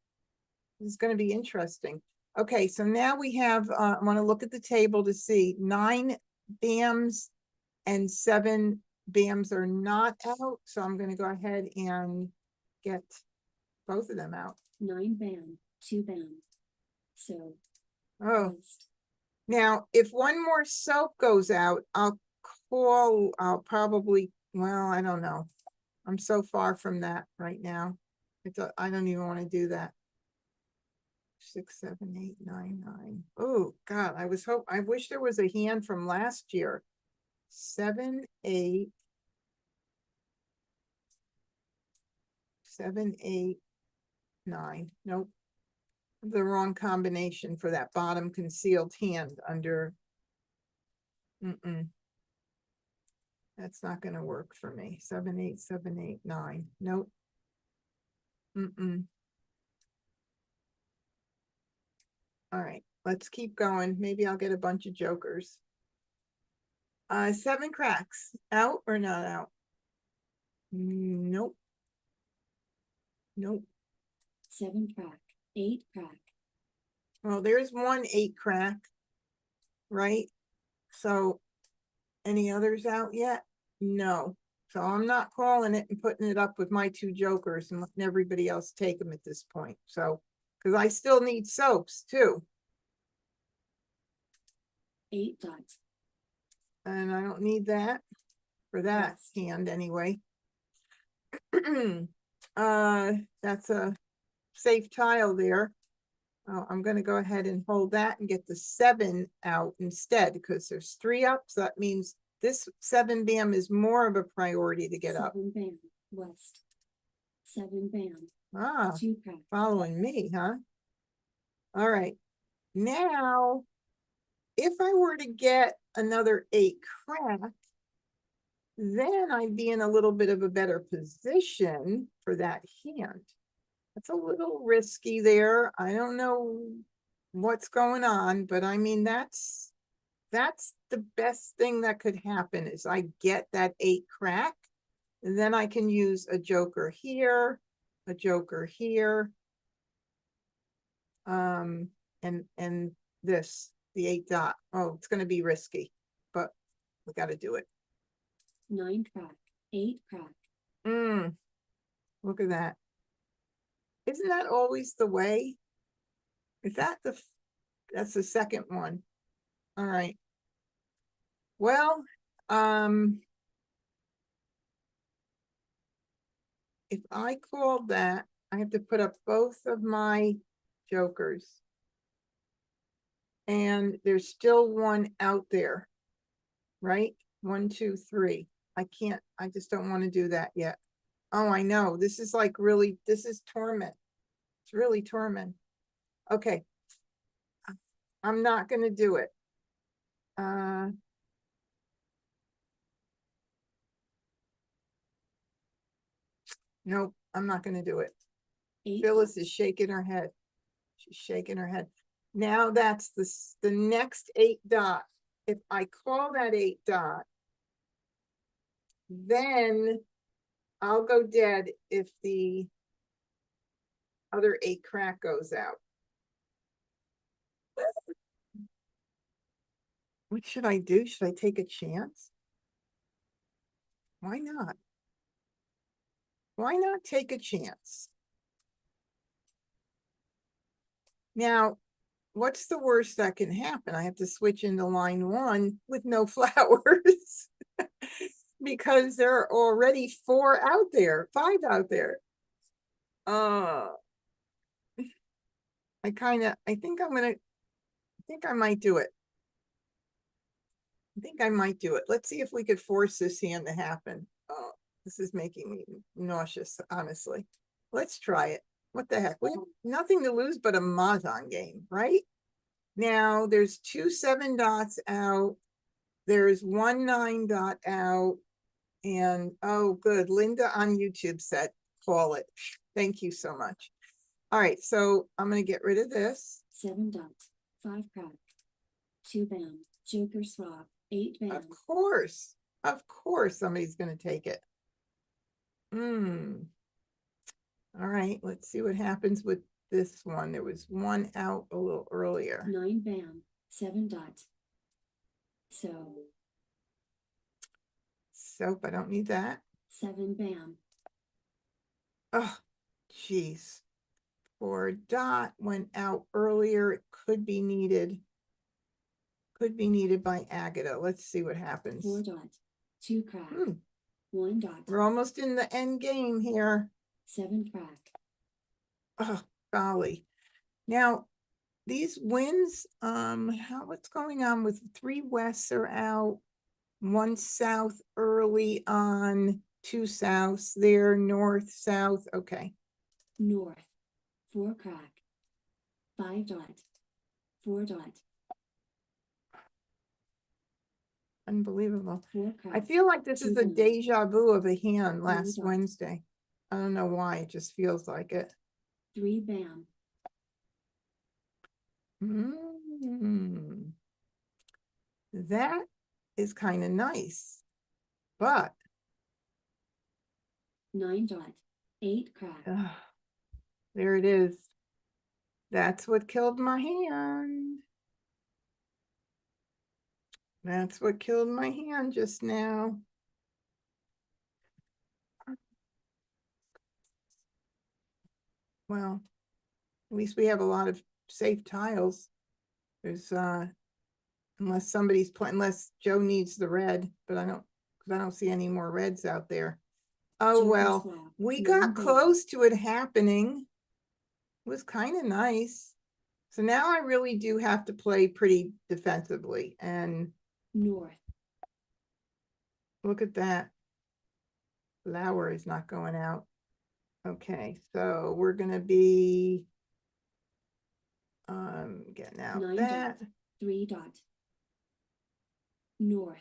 It's going to be interesting. Okay, so now we have, I want to look at the table to see 9 BAMs and 7 BAMs are not out. So I'm going to go ahead and get both of them out. 9 band, 2 band. So, Oh, West, now if one more soap goes out, I'll probably, well, I don't know. I'm so far from that right now. I don't even want to do that. 6, 7, 8, 9, 9. Oh God, I wish there was a hand from last year. 7, 8, 7, 8, 9. Nope. The wrong combination for that bottom concealed hand under. That's not going to work for me. 7, 8, 7, 8, 9. Nope. All right, let's keep going. Maybe I'll get a bunch of jokers. 7 cracks. Out or not out? Nope. Nope. 7 crack, 8 crack, Well, there's one 8 crack, right? So any others out yet? No. So I'm not calling it and putting it up with my 2 jokers and letting everybody else take them at this point. So, because I still need soaps too. 8 dots, And I don't need that for that Yes. hand anyway. That's a safe tile there. I'm going to go ahead and hold that and get the 7 out instead because there's 3 up. So that means this 7 BAM is more of a priority to get up. 7 band, West, 7 band, Ah, 2 crack, following me, huh? All right. Now, if I were to get another 8 crack, then I'd be in a little bit of a better position for that hand. That's a little risky there. I don't know what's going on, but I mean, that's the best thing that could happen is I get that 8 crack, and then I can use a joker here, a joker here, and this, the 8 dot. Oh, it's going to be risky, but we got to do it. 9 crack, 8 crack, Look at that. Isn't that always the way? Is that that's the second one? All right. Well, if I called that, I have to put up both of my jokers. And there's still one out there, right? 1, 2, 3. I can't, I just don't want to do that yet. Oh, I know. This is like really, this is torment. It's really torment. Okay. I'm not going to do it. Nope, I'm not going to do it. 8 Phyllis crack, is shaking her head. She's shaking her head. Now that's the next 8 dot. If I call that 8 dot, then I'll go dead if the other 8 crack goes out. What should I do? Should I take a chance? Why not? Why not take a chance? Now, what's the worst that can happen? I have to switch into line 1 with no flowers because there are already 4 out there, 5 out there. I think I might do it. I think I might do it. Let's see if we could force this hand to happen. Oh, this is making me nauseous, honestly. Let's try it. What the heck? We have nothing to lose but a Mah Jongg game, right? Now there's 2 7 dots out. There's 1 9 dot out. And oh, good. Linda on YouTube said, call it. Thank you so much. All right, so I'm going to get rid of this. 7 dot, 5 crack, 2 bam, joker swap, 8 bam, Of course somebody's going to take it. All right, let's see what happens with this one. There was 1 out a little earlier. 9 bam, 7 dot. Soap, I don't need that. 7 bam, Oh, geez. 4 dot went out earlier. It could be needed. Could be needed by Agatha. Let's see what happens. 4 dot, 2 crack, 1 dot. We're almost in the end game here. 7 crack. Oh, golly. Now, these wins, what's going on with 3 Wests are out, 1 South early on, 2 Souths there, North, South. Okay. North, 4 crack, 5 dot, 4 dot. Unbelievable. 4 crack. I feel like this is a deja vu of a hand last dot. Wednesday. I don't know why, it just feels like it. 3 bam, That is kind of nice, but 9 dot, 8 crack. there it is. That's what killed my hand. That's what killed my hand just now. Well, at least we have a lot of safe tiles. There's unless somebody's playing, unless Joe needs the red, but I don't see any more reds out there. Oh well, we got close to it happening. It was kind of nice. So now I really do have to play pretty defensively. And North, look at that. Flower is not going out. Okay, so we're gonna be Getting out 9 that. dot, 3 dot. North.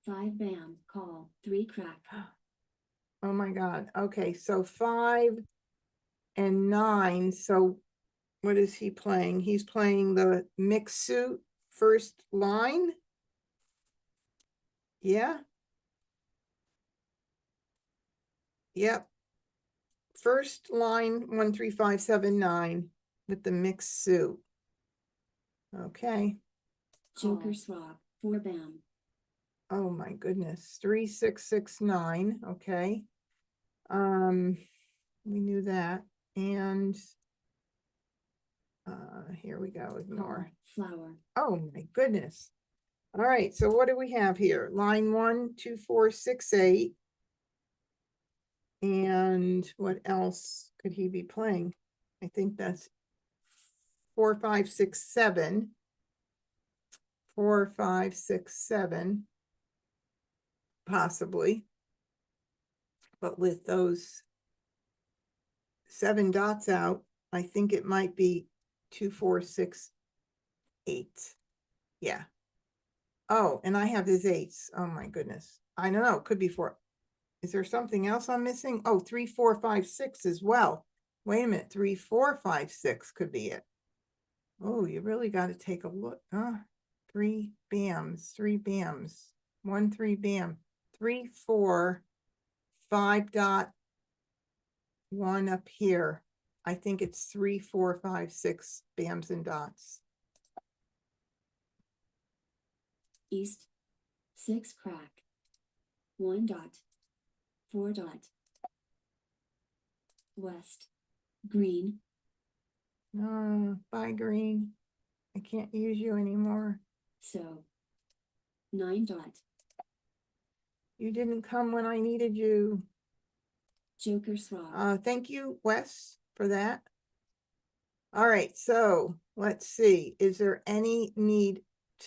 5 bam, call, 3 crack. Oh my God. Okay, so 5 and 9. So what is he playing? He's playing the mixed suit first line. Yeah. Yep. First line 1, 3, 5, 7, 9 with the mixed suit. Okay. Joker swap, 4 bam. Oh my goodness. 3, 6, 6, 9. Okay. We knew that. And here we go. Call, Ignore. flower. Oh my goodness. All right. So what do we have here? Line 1, 2, 4, 6, 8. And what else could he be playing? I think that's 4, 5, 6, 7. 4, 5, 6, 7. Possibly. But with those 7 dots out, I think it might be 2, 4, 6, 8. Yeah. Oh, and I have his 8s. Oh my goodness. I don't know. It could be 4. Is there something else I'm missing? Oh, 3, 4, 5, 6 as well. Wait a minute. 3, 4, 5, 6 could be it. Oh, you really got to take a look. 3 bams, 3 bams, 1, 3 bam, 3, 4, 5 dot, 1 up here. I think it's 3, 4, 5, 6 bams and dots. East. 6 crack. 1 dot. 4 dot. West. Green. Bye, green. I can't use you anymore. So. 9 dot. You didn't come when I needed you. Joker swap. Thank you, Wes, for that. All right, so let's see. Is there any need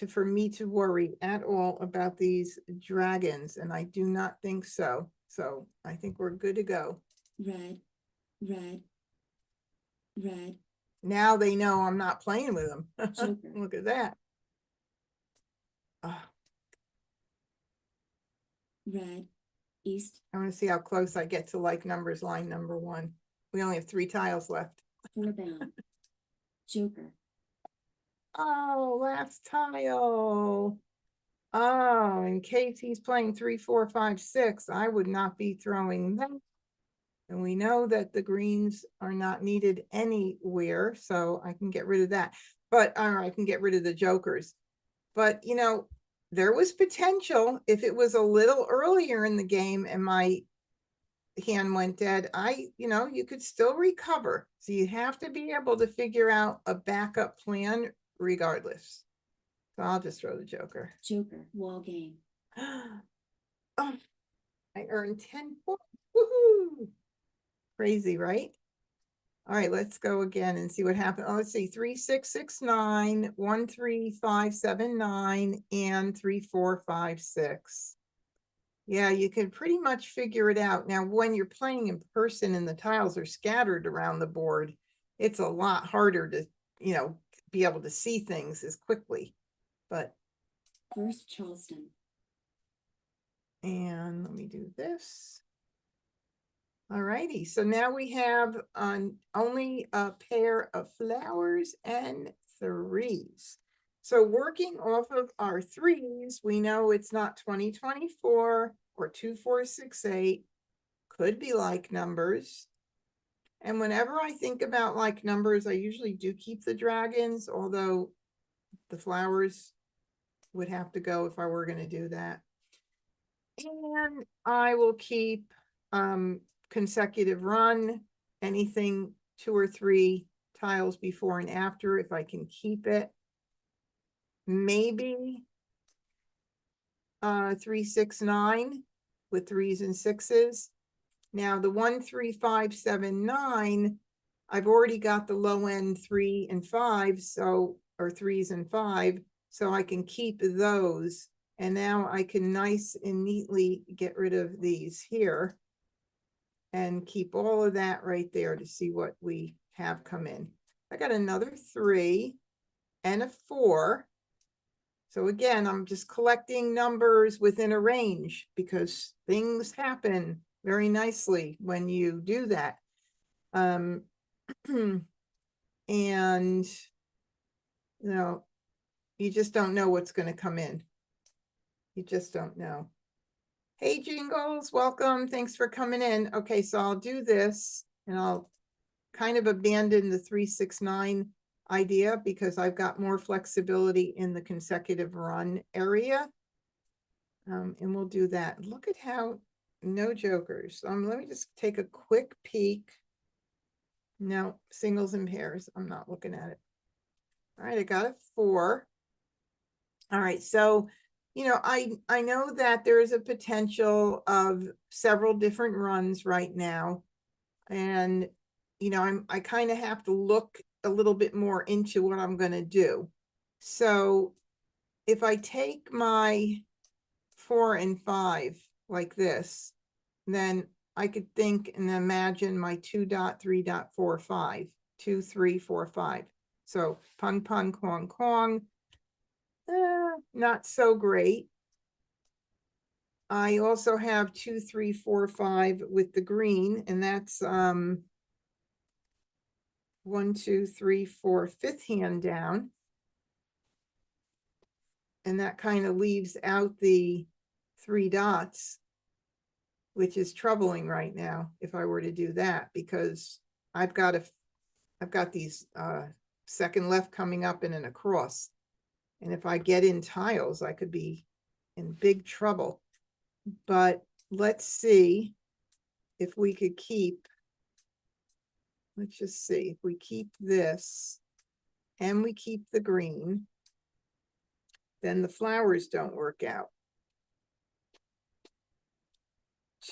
for me to worry at all about these dragons? And I do not think so. So I think we're good to go. Red. Red. Red. Now they know I'm not playing with them. Joker. Look at that. Red. East. I want to see how close I get to like numbers line number 1. We only have 3 tiles left. 4 bam. Joker. Oh, last tile. Oh, in case he's playing 3, 4, 5, 6, I would not be throwing them. And we know that the greens are not needed anywhere, so I can get rid of that. But I can get rid of the jokers. But, you know, there was potential if it was a little earlier in the game and my hand went dead, you could still recover. So you have to be able to figure out a backup plan regardless. So I'll just throw the joker. Joker. Wall game. Oh, I earned 10 points. Woohoo! Crazy, right? All right, let's go again and see what happened. Oh, let's see. 3, 6, 6, 9, 1, 3, 5, 7, 9, and 3, 4, 5, 6. Yeah, you can pretty much figure it out. Now, when you're playing in person and the tiles are scattered around the board, it's a lot harder to, be able to see things as quickly. But First Charleston. and let me do this. All righty, so now we have only a pair of flowers and 3s. So working off of our 3s, we know it's not 2024 or 2468. Could be like numbers. And whenever I think about like numbers, I usually do keep the dragons, although the flowers would have to go if I were going to do that. And I will keep consecutive run, anything 2 or 3 tiles before and after if I can keep it. Maybe 3, 6, 9 with 3s and 6s. Now the 1, 3, 5, 7, 9, I've already got the low end 3 and 5, so or 3s and 5, so I can keep those. And now I can nice and neatly get rid of these here and keep all of that right there to see what we have come in. I got another 3 and a 4. So again, I'm just collecting numbers within a range because things happen very nicely when you do that. And you know, you just don't know what's going to come in. You just don't know. Hey, Jingles, welcome. Thanks for coming in. Okay, so I'll do this and I'll kind of abandon the 369 idea because I've got more flexibility in the consecutive run area. And we'll do that. Look at how no jokers. Let me just take a quick peek. No, singles and pairs. I'm not looking at it. All right, I got a 4. All right, so I know that there is a potential of several different runs right now, and I kind of have to look a little bit more into what I'm going to do. So if I take my 4 and 5 like this, then I could think and imagine my 2.3.45, 2, 3, 4, 5. So pun pun kwong kwong. Not so great. I also have 2, 3, 4, 5 with the green, and that's 1, 2, 3, 4, 5th hand down. And that kind of leaves out the 3 dots, which is troubling right now if I were to do that, because I've got these second left coming up and an across. And if I get in tiles, I could be in big trouble. But let's see if we could keep, let's just see, if we keep this and we keep the green, then the flowers don't work out.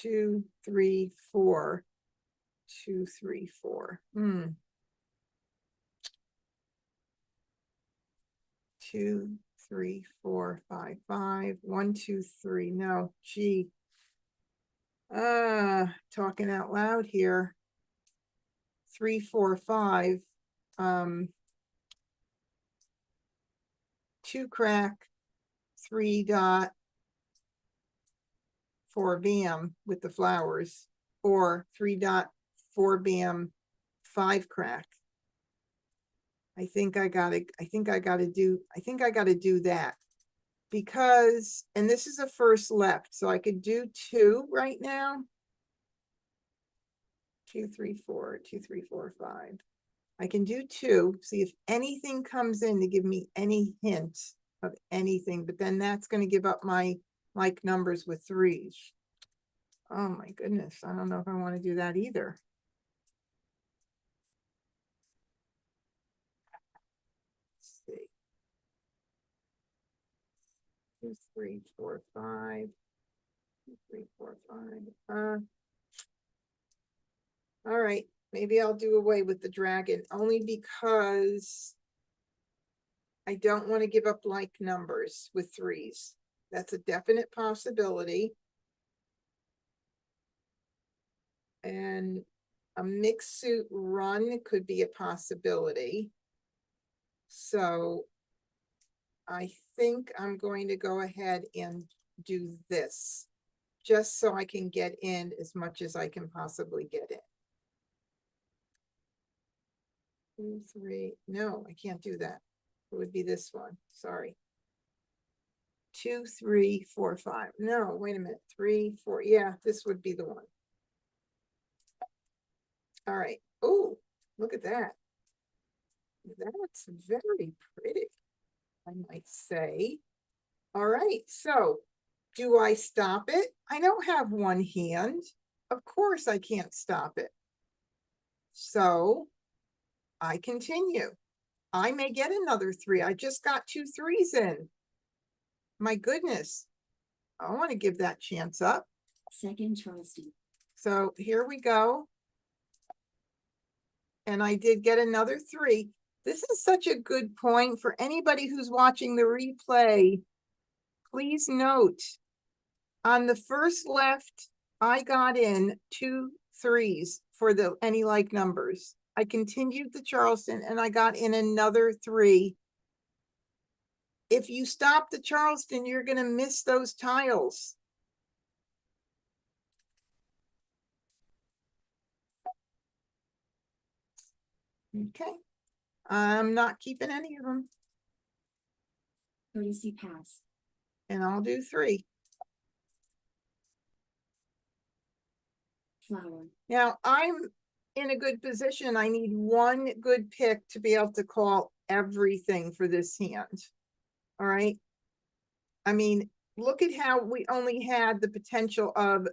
2, 3, 4, 2, 3, 4. 2, 3, 4, 5, 5. 1, 2, 3. No, gee. Talking out loud here. 3, 4, 5. 2 crack, 3 dot, 4 bam with the flowers, or 3 dot, 4 bam, 5 crack. I think I gotta do that, because, and this is a first left, so I could do 2 right now. 2, 3, 4, 2, 3, 4, 5. I can do 2, see if anything comes in to give me any hint of anything, but then that's going to give up my like numbers with 3s. Oh my goodness, I don't know if I want to do that either. Let's see. 2, 3, 4, 5. 2, 3, 4, 5. All right, maybe I'll do away with the dragon, only because I don't want to give up like numbers with 3s. That's a definite possibility. And a mixed suit run could be a possibility. So I think I'm going to go ahead and do this, just so I can get in as much as I can possibly get in. 2, 3, no, I can't do that. It would be this one, sorry. 2, 3, 4, 5. No, wait a minute. 3, 4. Yeah, this would be the one. All right. Oh, look at that. That's very pretty, I might say. All right, so do I stop it? I don't have one hand. Of course I can't stop it. So I continue. I may get another 3. I just got 2 3s in. My goodness. I want to give that chance up. Second Charleston. So here we go. And I did get another 3. This is such a good point for anybody who's watching the replay. Please note, on the first left, I got in 2 3s for the any like numbers. I continued the Charleston and I got in another 3. If you stop the Charleston, you're gonna miss those tiles. Okay, I'm not keeping any of them, Courtesy pass. and I'll do 3. Flower. Now, I'm in a good position. I need 1 good pick to be able to call everything for this hand. All right. I mean, look at how we only had the potential of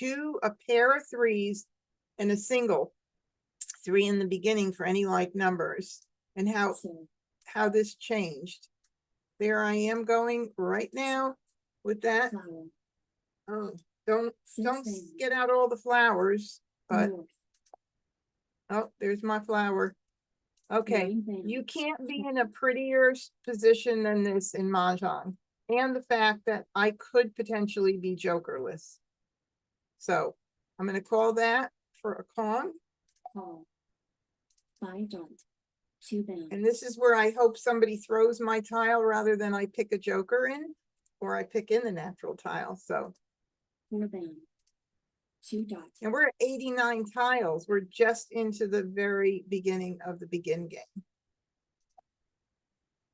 a pair of 3s and a single 3 in the beginning for any like numbers, and So, how this changed. There I am going right now with that. flower. Oh, don't Six get out all the flowers, but North. oh, there's my flower. Okay, 9 bands. you can't be in a prettier position than this in Mah Jongg, and the fact that I could potentially be jokerless. So I'm going to call that for a con. Call. 5 dot. 2 band. And this is where I hope somebody throws my tile rather than I pick a joker in, or I pick in the natural tile. So, 4 band. 2 dot. and we're at 89 tiles. We're just into the very beginning of the begin game.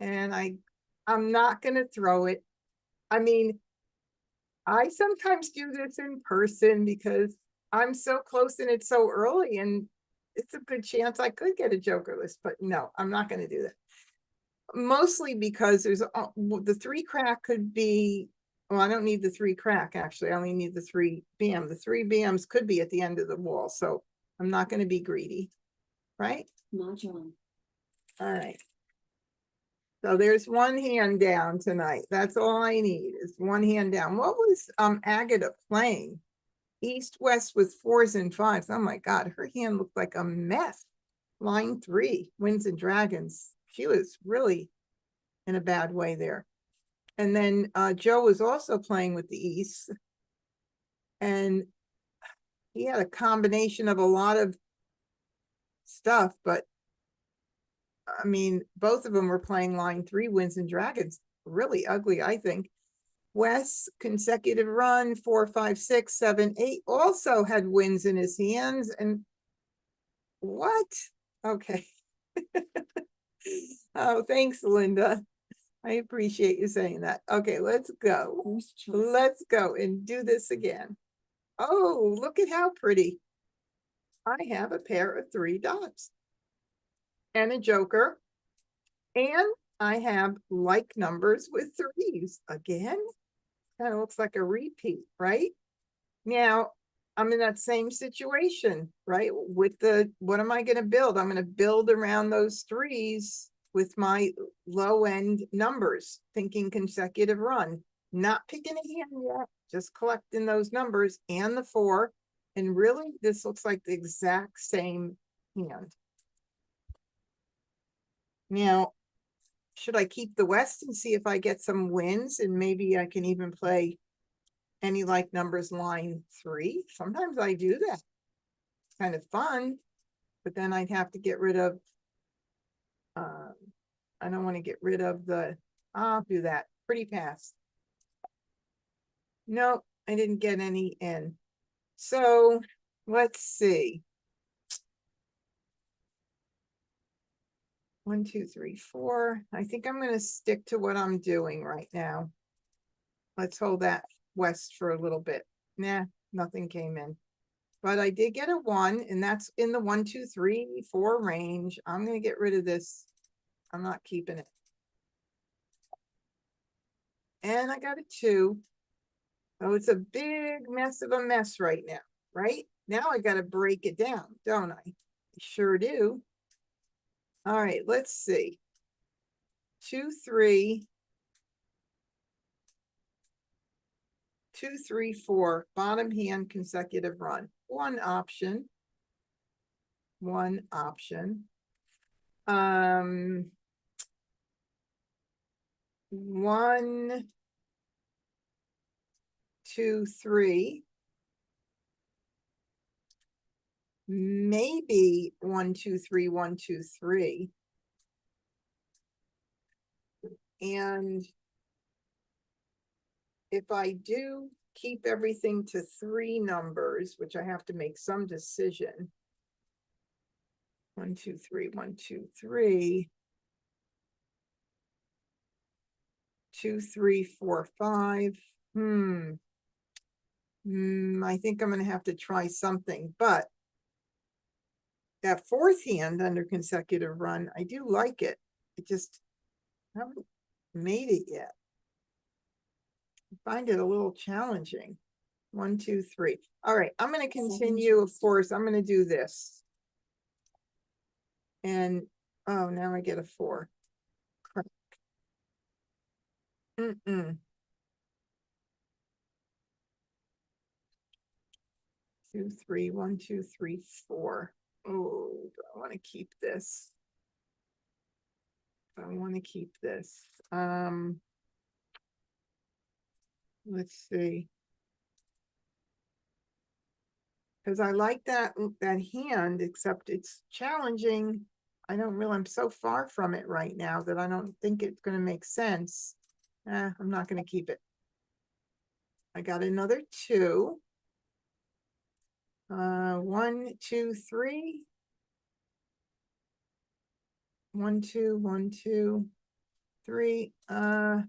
And I'm not going to throw it. I mean, I sometimes do this in person because I'm so close and it's so early, and it's a good chance I could get a jokerless, but no, I'm not going to do that. Mostly because there's the 3 crack could be, well, I don't need the 3 crack, actually. I only need the 3 bam. The 3 bams could be at the end of the wall, so I'm not going to be greedy, right? Mah Jongg. All right. So there's 1 hand down tonight. That's all I need is 1 hand down. What was Agata playing? East West with 4s and 5s. Oh my God, her hand looked like a mess. Line 3, Winds and Dragons. She was really in a bad way there. And then Joe was also playing with the East, and he had a combination of a lot of stuff, but I mean, both of them were playing line 3, Winds and Dragons. Really ugly, I think. Wes, consecutive run, 4, 5, 6, 7, 8, also had wins in his hands. And what? Okay. Oh, thanks, Linda. I appreciate you saying that. Okay, let's go. First choice. Let's go and do this again. Oh, look at how pretty. I have a pair of 3 dots and a joker, and I have like numbers with 3s again. Kind of looks like a repeat, right? Now, I'm in that same situation, right? With what am I going to build? I'm going to build around those 3s with my low end numbers, thinking consecutive run, not picking a hand yet, just collecting those numbers and the 4. And really, this looks like the exact same hand. Now, should I keep the West and see if I get some wins, and maybe I can even play any like numbers line 3? Sometimes I do that. It's kind of fun, but then I'd have to get rid of, I don't want to get rid of I'll do that. Pretty pass. No, I didn't get any in. So let's see. 1, 2, 3, 4. I think I'm going to stick to what I'm doing right now. Let's hold that West for a little bit. Nah, nothing came in. But I did get a 1, and that's in the 1, 2, 3, 4 range. I'm going to get rid of this. I'm not keeping it. And I got a 2. Oh, it's a big mess of a mess right now, right? Now I got to break it down, don't I? Sure do. All right, let's see. 2, 3. 2, 3, 4, bottom hand consecutive run. One option. 1 1, 2, 3. maybe 1, 2, 3, 1, 2, 3. And if I do keep everything to 3 numbers, which I have to make some decision. 1, 2, 3, 1, 2, 3. 2, 3, 4, 5. I think I'm gonna have to try something, but that 4th hand under consecutive run, I do like it. It just haven't made it yet. I find it a little challenging. 1, 2, 3. All right, I'm gonna continue, of course, I'm gonna do this. And, oh, now I get a 4. Crap. 2, 3, 1, 2, 3, 4. Oh, do I want to keep this? I want to keep this. Let's see. Because I like that hand, except it's challenging. I'm so far from it right now that I don't think it's going to make sense. I'm not going to keep it. I got another 2. 1, 2, 3. 1, 2, 1, 2, 3. I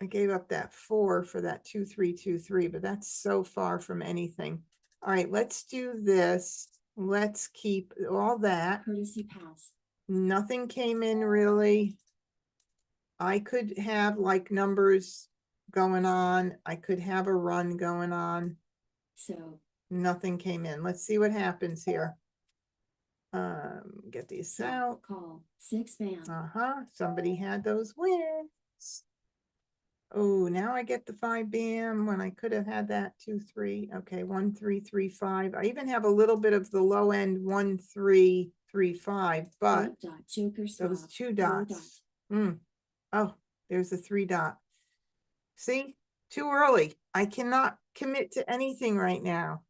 gave up that 4 for that 2, 3, 2, 3, but that's so far from anything. All right, let's do this. Let's keep all that. Courtesy pass. Nothing came in really. I could have like numbers going on. I could have a run going on. So Nothing came in. Let's see what happens here. Get these stop, out. call 6 bam. Somebody had those wins. Oh, now I get the 5 bam when I could have had that 2, 3. Okay, 1, 3, 3, 5. I even have a little bit of the low end 1, 3, 3, 5, but 8 dot joker those swap. 2 Low dots. Oh, there's the 3 dot. See, too early. I cannot commit to anything right now.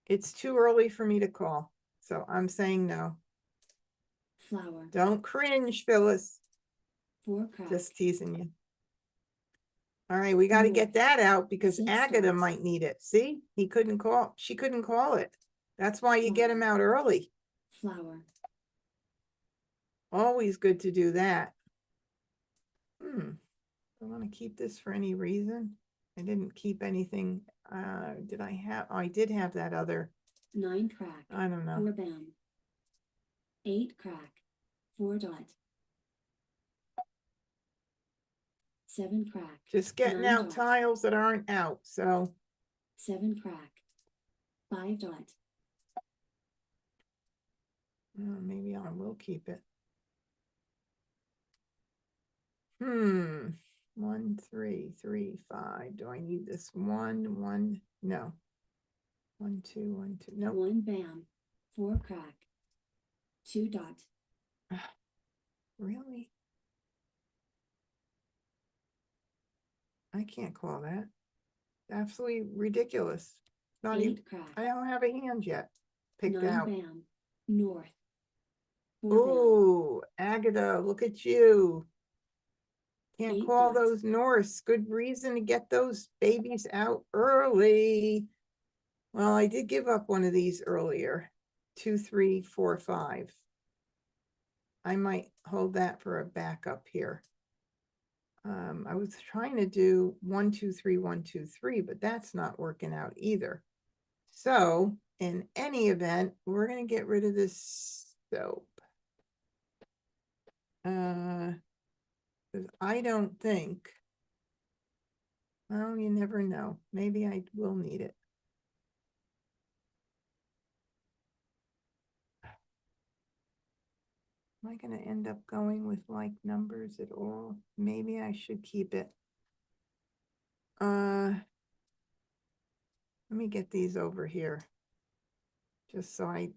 It's too early for me to call. So I'm saying no. Flower. Don't cringe, Phyllis. 4 crack. Just teasing you. All right, we got to get that out because 6 Agatha dots. might need it. See, she couldn't call it. That's why you get him out early. Flower. Always good to do that. I want to keep this for any reason. I didn't keep anything. Did I have? Oh, I did have that other. 9 crack. I don't know. 4 bam. 8 crack. 4 dot. 7 crack. Just getting 9 out dot. tiles that aren't out. So 7 crack. 5 dot. maybe I will keep it. 1, 3, 3, 5. Do I need this 1, 1? No. 1, 2, 1, 2. No. 1 bam. 4 crack. 2 dot. Really? I can't call that. Absolutely ridiculous. Not 8 even. crack. I don't have a hand yet picked 9 out. bam. North. 4 Oh, Agatha, look at you. Can't 8 call dots. those Norse. Good reason to get those babies out early. Well, I did give up one of these earlier. 2, 3, 4, 5. I might hold that for a backup here. I was trying to do 1, 2, 3, 1, 2, 3, but that's not working out either. So in any event, we're going to get rid of this soap. 'Cause I don't think, well, you never know. Maybe I will need it. Am I going to end up going with like numbers at all? Maybe I should keep it. Let me get these over here. Just so I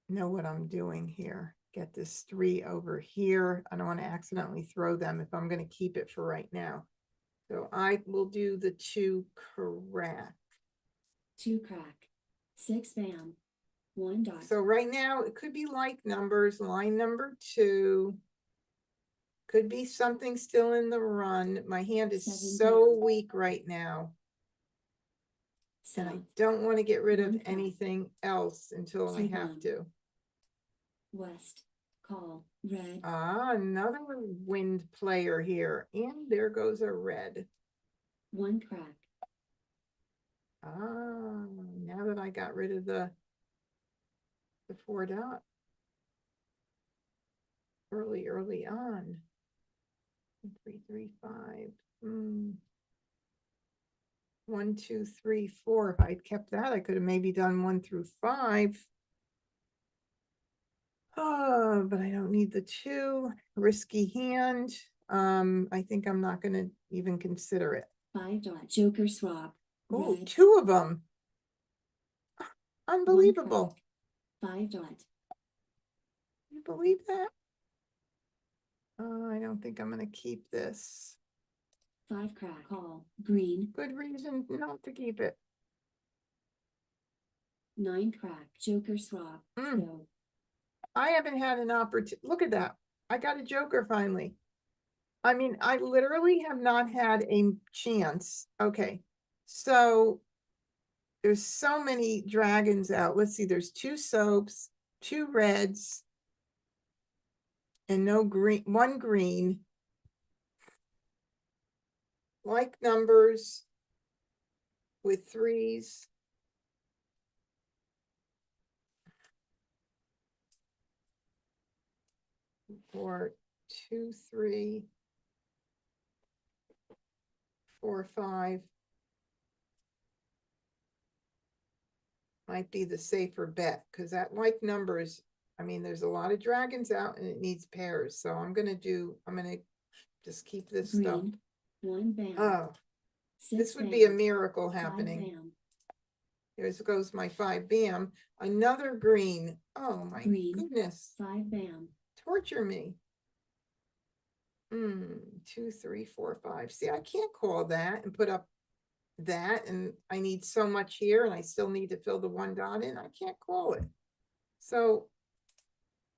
know what I'm doing here. Get this 3 over here. I don't want to accidentally throw them if I'm going to keep it for right now. So I will do the 2 crack. 2 crack, 6 bam, 1 dot, So right now, it could be like numbers, line number 2. Could be something still in the run. My hand is 7 so down. weak right now. And I south, don't want to get rid of 1 crack, anything else until I 2 have bam. to. west, call, red, Ah, another wind player here. And there goes a red. 1 crack, Ah, now that I got rid of the 4 dot. Early on. 3, 3, 5. 1, 2, 3, 4. If I'd kept that, I could have maybe done 1 through 5. Oh, but I don't need the 2. Risky hand. I think I'm not gonna even consider it. 5 dot, joker swap, Oh, red, 2 of them. 1 Unbelievable. crack, 5 dot, You believe that? I don't think I'm gonna keep this. 5 crack, call, green, Good reason not to keep it. 9 crack, joker swap, Mm. go, I haven't had an opportunity. Look at that. I got a joker finally. I mean, I literally have not had a chance. Okay. So there's so many dragons out. Let's see. There's 2 soaps, 2 reds, and no green, 1 green. Like numbers with 3s. Or 2, 3, 4, 5. Might be the safer bet because that like numbers, I mean, there's a lot of dragons out and it needs pairs. So I'm gonna just keep this stuff. green, 1 bam, Oh, 6 this would be a bam, miracle 5 happening. bam, Here goes my 5 bam. Another green. Oh my Green. goodness. 5 bam, Torture me. 2, 3, 4, 5. See, I can't call that and put up that, and I need so much here, and I still need to fill the 1 dot in. I can't call it. So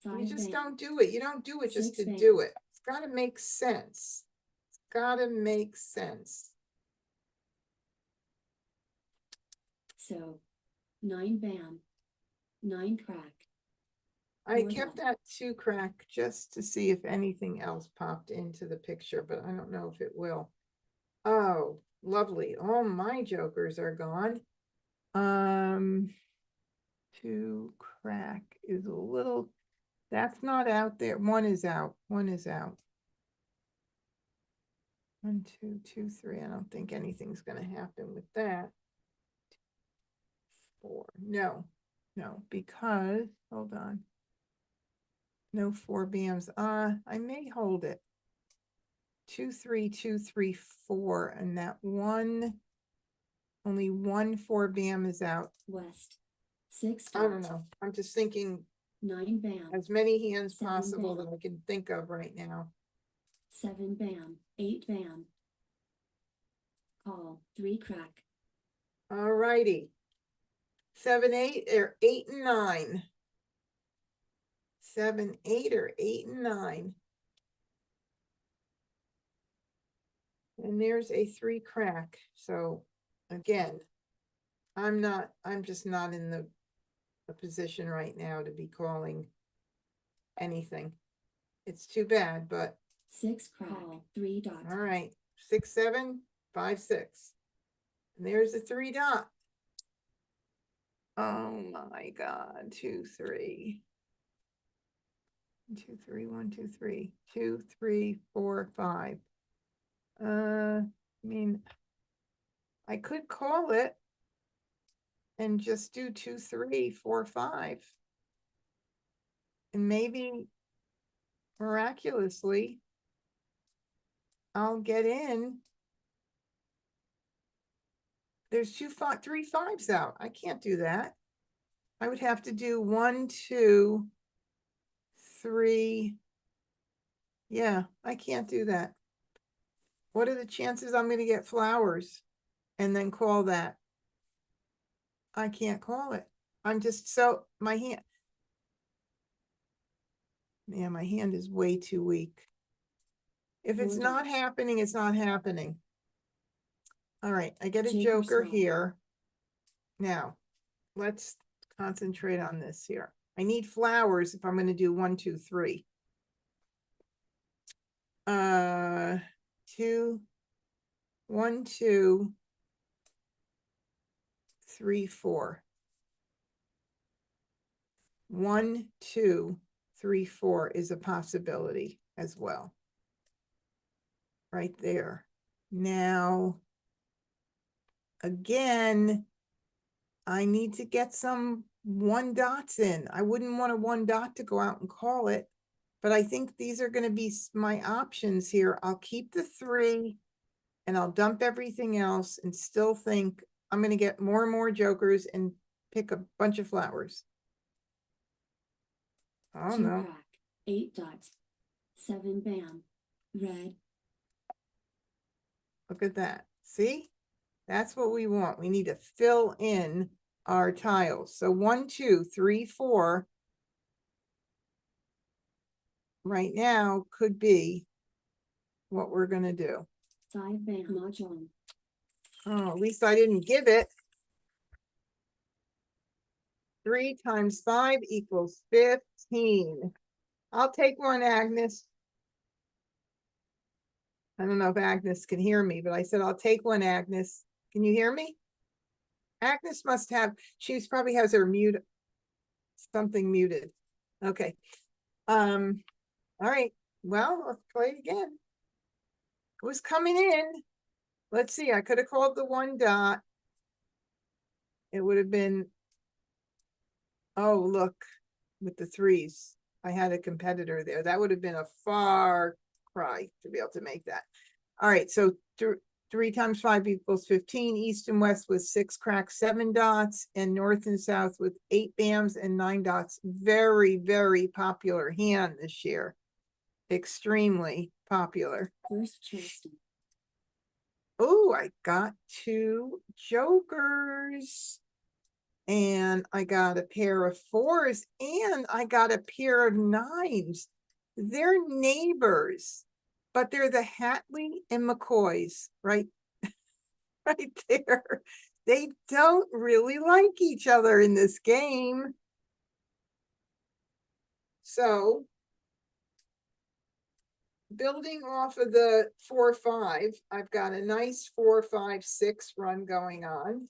5 you just bam, don't do it. You don't do it just 6 to bam. do it. It's got to make sense. It's got to make sense. so 9 bam, 9 crack, I 4 kept dot, that 2 crack just to see if anything else popped into the picture, but I don't know if it will. Oh, lovely. All my jokers are gone. 2 crack is a little, that's not out there. 1 is out. 1 is out. 1, 2, 2, 3. I don't think anything's going to happen with that. 4. No, because hold on. No 4 bams. I may hold it. 2, 3, 2, 3, 4, and that one. Only 1 4 bam is out. west, 6 I dot, don't know. I'm just thinking 9 bam, as many hands 7 possible bam. that I can think of right now. 7 bam, 8 bam, call, 3 crack, All righty. 7, 8, or 8 and 9. 7, 8, or 8 and 9. And there's a 3 crack. So again, I'm just not in a position right now to be calling anything. It's too bad, but 6 crack, call, 3 dot, all right. 6, 7, 5, 6. And there's a 3 dot. Oh my God. 2, 3. 2, 3, 1, 2, 3. 2, 3, 4, 5. I mean, I could call it and just do 2, 3, 4, 5. And maybe miraculously I'll get in. There's 2, 5, 3 5s out. I can't do that. I would have to do 1, 2, 3. Yeah, I can't do that. What are the chances I'm gonna get flowers and then call that? I can't call it. I'm just so, my hand. Yeah, my hand is way too weak. If it's Four not dots. happening, it's not happening. All right, I get a Joker joker slot. here. Now, let's concentrate on this here. I need flowers if I'm gonna do 1, 2, 3. 2, 1, 2, 3, 4. 1, 2, 3, 4 is a possibility as well. Right there. Now, again, I need to get some 1 dots in. I wouldn't want a 1 dot to go out and call it, but I think these are going to be my options here. I'll keep the 3 and I'll dump everything else and still think I'm going to get more and more jokers and pick a bunch of flowers. Oh 2 no. crack. 8 dots. 7 bam. Red. Look at that. See? That's what we want. We need to fill in our tiles. So 1, 2, 3, 4 right now could be what we're going to do. 5 bam. Mah Jongg. Oh, at least I didn't give it. 3 times 5 equals 15. I'll take 1, Agnes. I don't know if Agnes can hear me, but I said, I'll take 1, Agnes. Can you hear me? Agnes must have, probably has her something muted. Okay. All right. Well, let's play it again. It was coming in. Let's see. I could have called the 1 dot. It would have been, oh, look, with the 3s. I had a competitor there. That would have been a far cry to be able to make that. All right. So 3 times 5 equals 15. East and west with 6 cracks, 7 dots, and north and south with 8 bams and 9 dots. Very, very popular hand this year. Extremely popular. First Charleston. Oh, I got 2 jokers. And I got a pair of 4s and I got a pair of 9s. They're neighbors, but they're the Hatley and McCoys, right? Right there. They don't really like each other in this game. So, building off of the 4, 5, I've got a nice 4, 5, 6 run going on.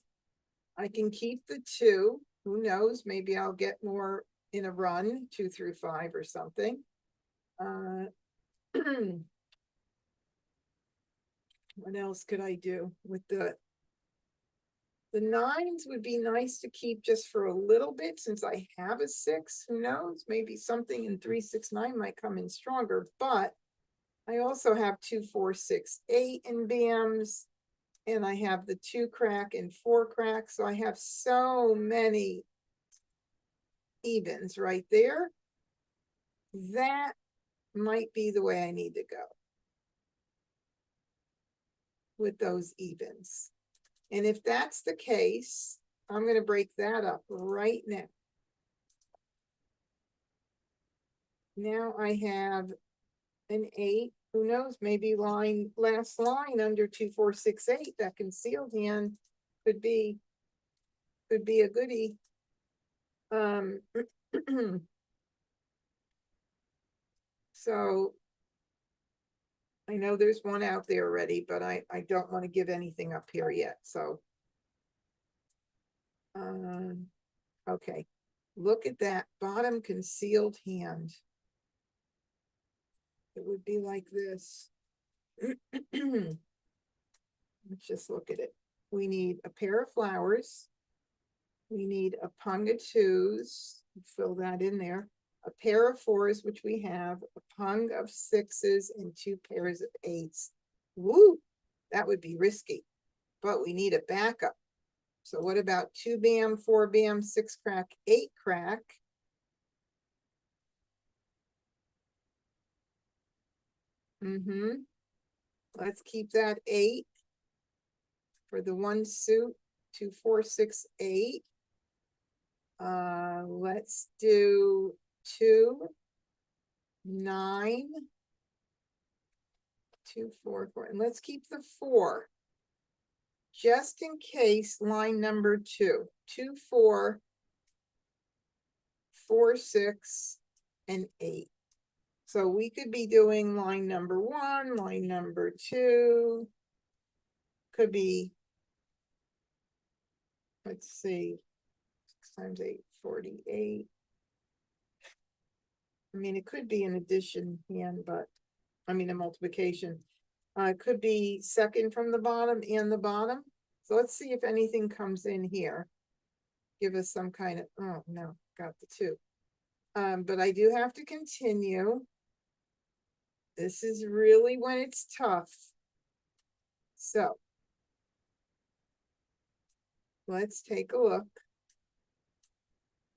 I can keep the 2. Who knows? Maybe I'll get more in a run, 2 through 5 or something. What else could I do with the 9s? Would be nice to keep just for a little bit since I have a 6. Who knows? Maybe something in 3, 6, 9 might come in stronger, but I also have 2, 4, 6, 8 in BAMs. And I have the 2 crack and 4 crack. So I have so many evens right there. That might be the way I need to go with those evens. And if that's the case, I'm going to break that up right now. Now I have an 8. Who knows? Maybe last line under 2, 4, 6, 8. That concealed hand could be a goodie. So I know there's one out there already, but I don't want to give anything up here yet. So, okay. Look at that bottom concealed hand. It would be like this. Let's just look at it. We need a pair of flowers. We need a pung of 2s. Fill that in there. A pair of 4s, which we have, a pung of 6s, and 2 pairs of 8s. Woo! That would be risky, but we need a backup. So what about 2 bam, 4 bam, 6 crack, 8 crack? Let's keep that 8 for the one suit, 2, 4, 6, 8. Let's do 2, 9, 2, 4, 4, and let's keep the 4. Just in case, line number 2, 2, 4, 4, 6, and 8. So we could be doing line number 1, line number 2. Could be, let's see, 6 times 8, 48. I mean, it could be an addition hand, but I mean a multiplication. It could be second from the bottom and the bottom. So let's see if anything comes in here. Give us some kind of, oh no, got the 2. But I do have to continue. This is really when it's tough. So let's take a look.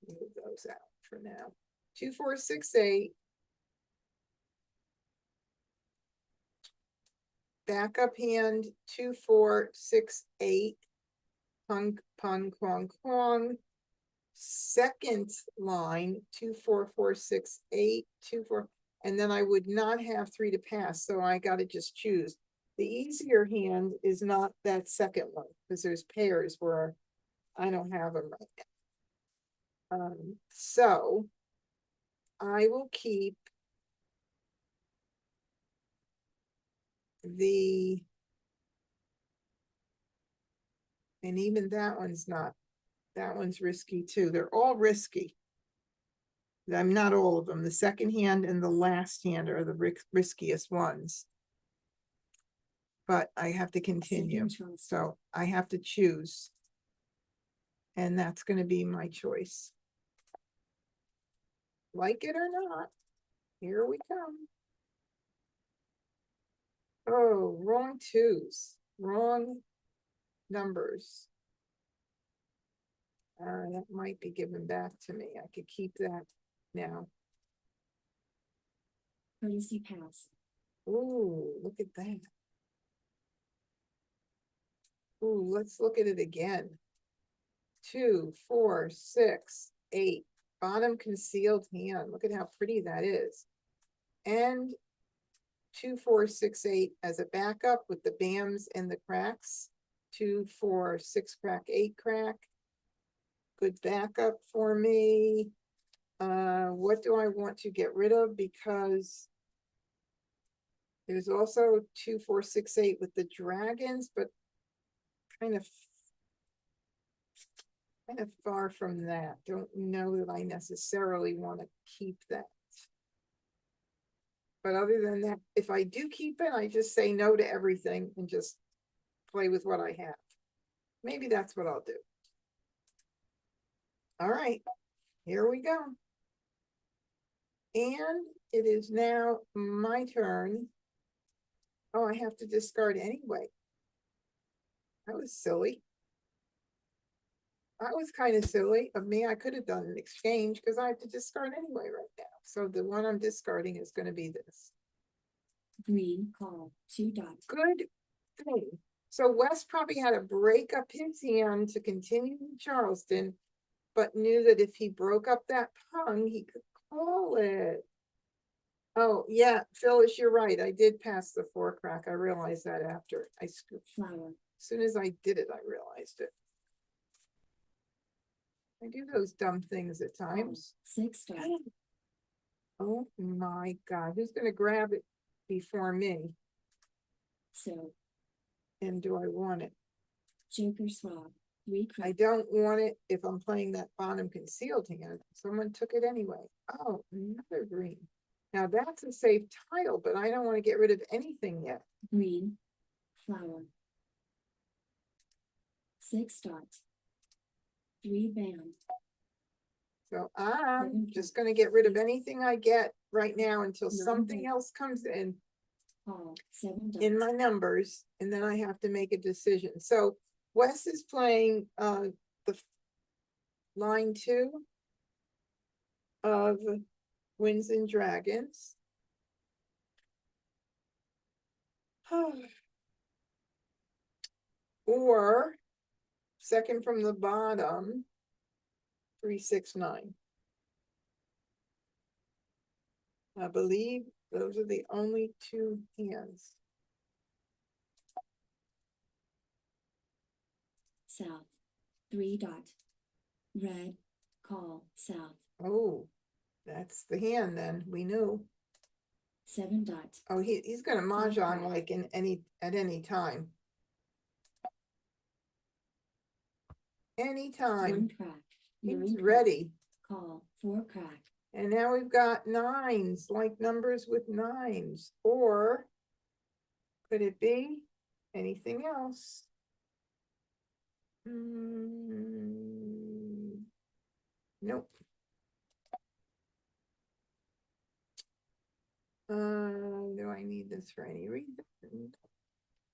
Move those out for now. 2, 4, 6, 8. Backup hand 2, 4, 6, 8. Pung, pung, quong, quong. Second line 2, 4, 4, 6, 8, 2, 4, and then I would not have 3 to pass, so I got to just choose. The easier hand is not that second one because there's pairs where I don't have them right now. So I will keep the, and even that one's not, that one's risky too. They're all risky. I'm not all of them. The second hand and the last hand are the riskiest ones. But I have to continue. So I have to choose. And that's going to be my choice. Like it or not, here we come. Oh, wrong 2s, wrong numbers. That might be given back to me. I could keep that now. Courtesy pass. Ooh, look at that. Ooh, let's look at it again. 2, 4, 6, 8. Bottom concealed hand. Look at how pretty that is. And 2, 4, 6, 8 as a backup with the bams and the cracks. 2, 4, 6 crack, 8 crack. Good backup for me. What do I want to get rid of? Because there's also 2, 4, 6, 8 with the dragons, but kind of far from that. Don't know that I necessarily want to keep that. But other than that, if I do keep it, I just say no to everything and just play with what I have. Maybe that's what I'll do. All right, here we go. And it is now my turn. Oh, I have to discard anyway. That was silly. That was kind of silly of me. I could have done an exchange because I have to discard anyway right now. So the one I'm discarding is going to be this. Green call 2 dots. Good thing. So Wes probably had to break up his hand to continue in Charleston, but knew that if he broke up that pung, he could call it. Oh, yeah, Phyllis, you're right. I did pass the 4 crack. I realized that after I scooped. Flower. As soon as I did it, I realized it. I do those dumb things at times. 6 dots. Oh my God, who's gonna grab it before me? So And do I want it? Joker swab. 3 I crack. don't want it if I'm playing that bottom concealed hand. Someone took it anyway. Oh, another green. Now that's a safe tile, but I don't want to get rid of anything yet. Green. Flower. 6 dots. 3 band. So I'm 7 just gonna get rid of anything I get right now until 9 something dots. else comes in Call 7 dots. my numbers, and then I have to make a decision. So Wes is playing the line 2 of Winds and Dragons. Or second from the bottom, 369. I believe those are the only two hands. South. 3 dot. Red. Call. South. Oh, that's the hand then, we knew. 7 dot. Oh, he's gonna Mah Jongg like at any time. 1 Anytime, crack. he's 9 crack. ready. Call. 4 crack. And now we've got nines, like numbers with nines, or could it be anything else? Nope. Do I need this for any reason?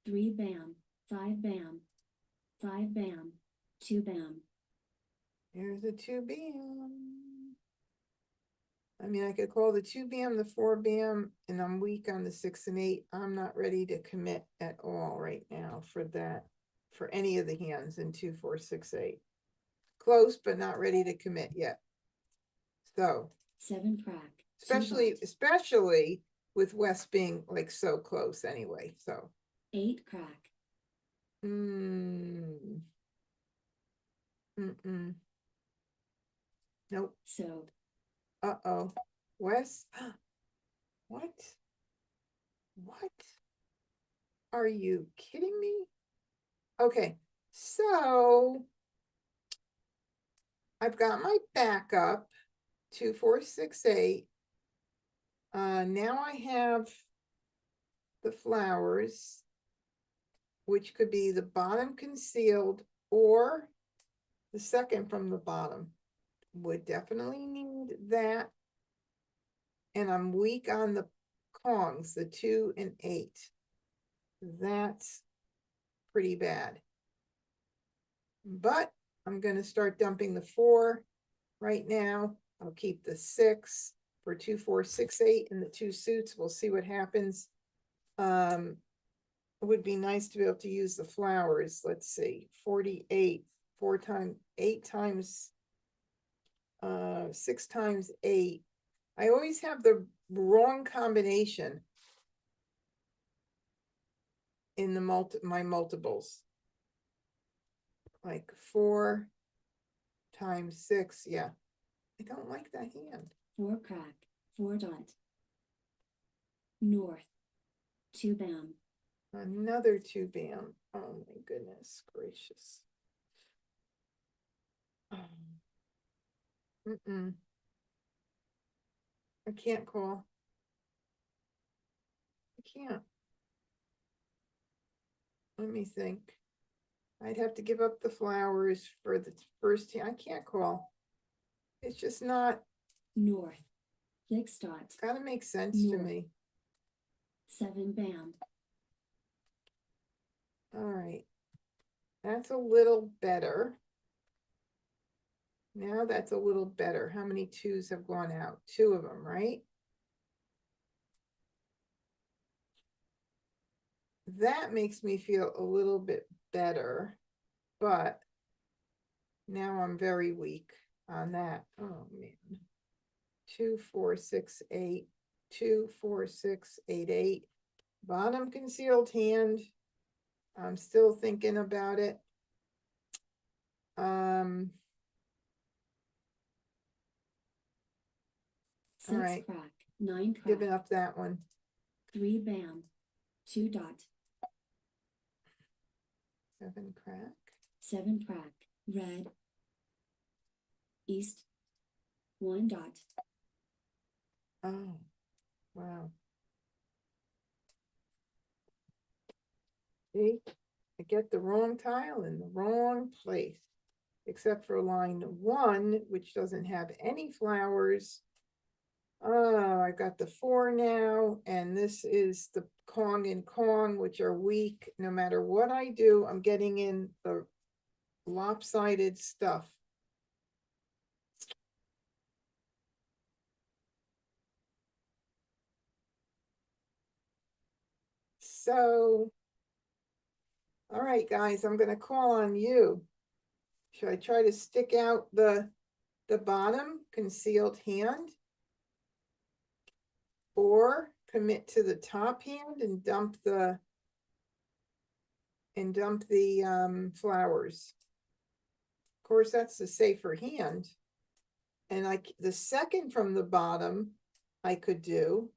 3 bam. 5 bam. 5 bam. 2 bam. There's a 2 bam. I mean, I could call the 2 bam, the 4 bam, and I'm weak on the 6 and 8. I'm not ready to commit at all right now for that, for any of the hands in 2, 4, 6, 8. Close, but not ready to commit yet. So 7 crack. 2 especially dot. with West being like so close anyway, so 8 crack. Nope. So. Uh-oh. West. What are you kidding me? Okay, so I've got my backup 2, 4, 6, 8. Now I have the flowers, which could be the bottom concealed or the second from the bottom. Would definitely need that. And I'm weak on the Kongs, the 2 and 8. That's pretty bad. But I'm going to start dumping the 4 right now. I'll keep the 6 for 2, 4, 6, 8 and the 2 suits. We'll see what happens. It would be nice to be able to use the flowers. Let's see, 48, 4 times 8 times 6 times 8. I always have the wrong combination in the my multiples. Like 4 times 6, yeah. I don't like that hand. 4 crack. 4 dot. North. 2 bam. Another 2 bam. Oh my goodness gracious. I can't call. I can't. Let me think. I'd have to give up the flowers for the first hand. I can't call. It's just not. North. 6 dot. It's got to make sense to North. me. 7 bam. All right. That's a little better. Now that's a little better. How many 2s have gone out? 2 of them, right? That makes me feel a little bit better, but now I'm very weak on that. Oh man. 2, 4, 6, 8. 2, 4, 6, 8, 8. Bottom concealed hand. I'm still thinking about it. 6 right. crack. 9 crack. Giving up that one. 3 bam. 2 dot. 7 crack. 7 crack. Red. East. 1 dot. Oh, wow. See, I get the wrong tile in the wrong place, except for line 1, which doesn't have any flowers. Oh, I got the 4 now, and this is the Kong and Kong, which are weak. No matter what I do, I'm getting in the lopsided stuff. so. All right, guys, I'm gonna call on you. Should I try to stick out the bottom concealed hand? Or commit to the top hand and dump the flowers? Of course, that's the safer hand. And the second from the bottom, I could do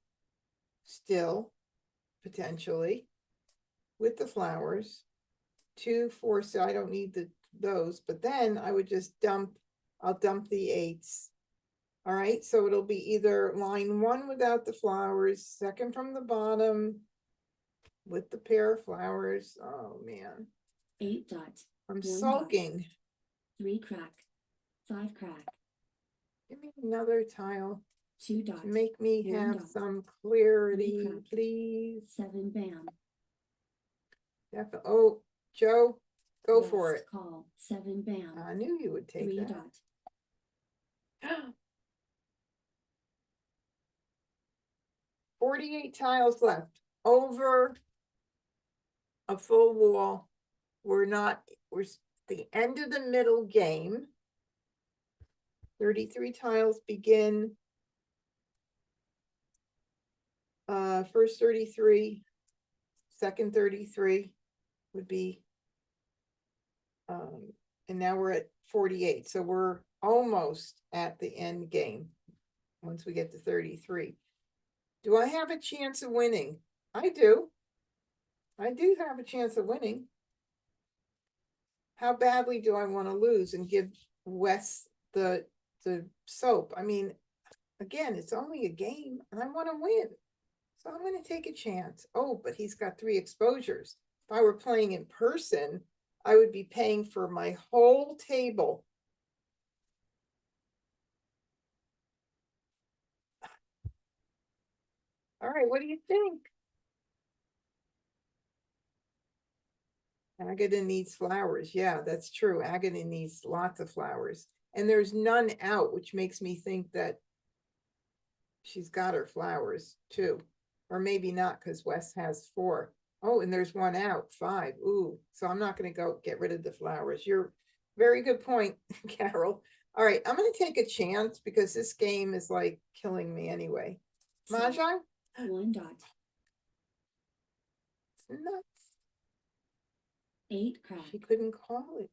still potentially with the flowers. 2, 4, so I don't need those, but then I would just I'll dump the 8s. All right, so it'll be either line 1 without the flowers, second from the bottom with the pair of flowers. Oh man, 8 dot, I'm 1 dot, sulking. 3 crack, 5 crack, Give me another tile 2 dot, to make me 1 have dot, some clarity, crack. please. 7 bam, Oh, Joe, go west, for it. call, 7 bam, I knew you would take 3 that. dot, 48 tiles left over a full wall. We're the end of the middle game. 33 tiles begin. First 33, second 33 would be, and now we're at 48. So we're almost at the end game once we get to 33. Do I have a chance of winning? I do. I do have a chance of winning. How badly do I want to lose and give Wes the soap? I mean, again, it's only a game and I want to win. So I'm going to take a chance. Oh, but he's got 3 exposures. If I were playing in person, I would be paying for my whole table. All right, what do you think? Agata needs flowers. Yeah, that's true. Agata needs lots of flowers. And there's none out, which makes me think that she's got her flowers too. Or maybe not, because Wes has 4. Oh, and there's 1 out, 5. Ooh, so I'm not going to go get rid of the flowers. You're very good point, Carol. All right, I'm going to take a chance because this game is like killing me anyway. Mah Jongg? 1 dot, It's nuts. 8 crack, She couldn't call it.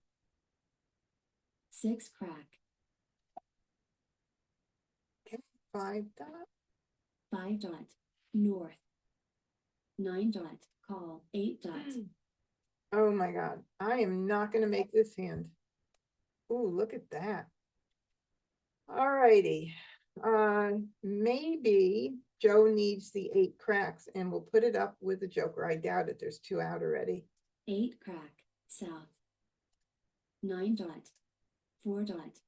6 crack, 5 dot. 5 dot, north, 9 dot, call, 8 dot, Oh my God, I am not going to make this hand. Ooh, look at that. All righty. Maybe Joe needs the 8 cracks and we'll put it up with the Joker. I doubt it. There's 2 out already. 8 crack, south, 9 dot, 4 dot,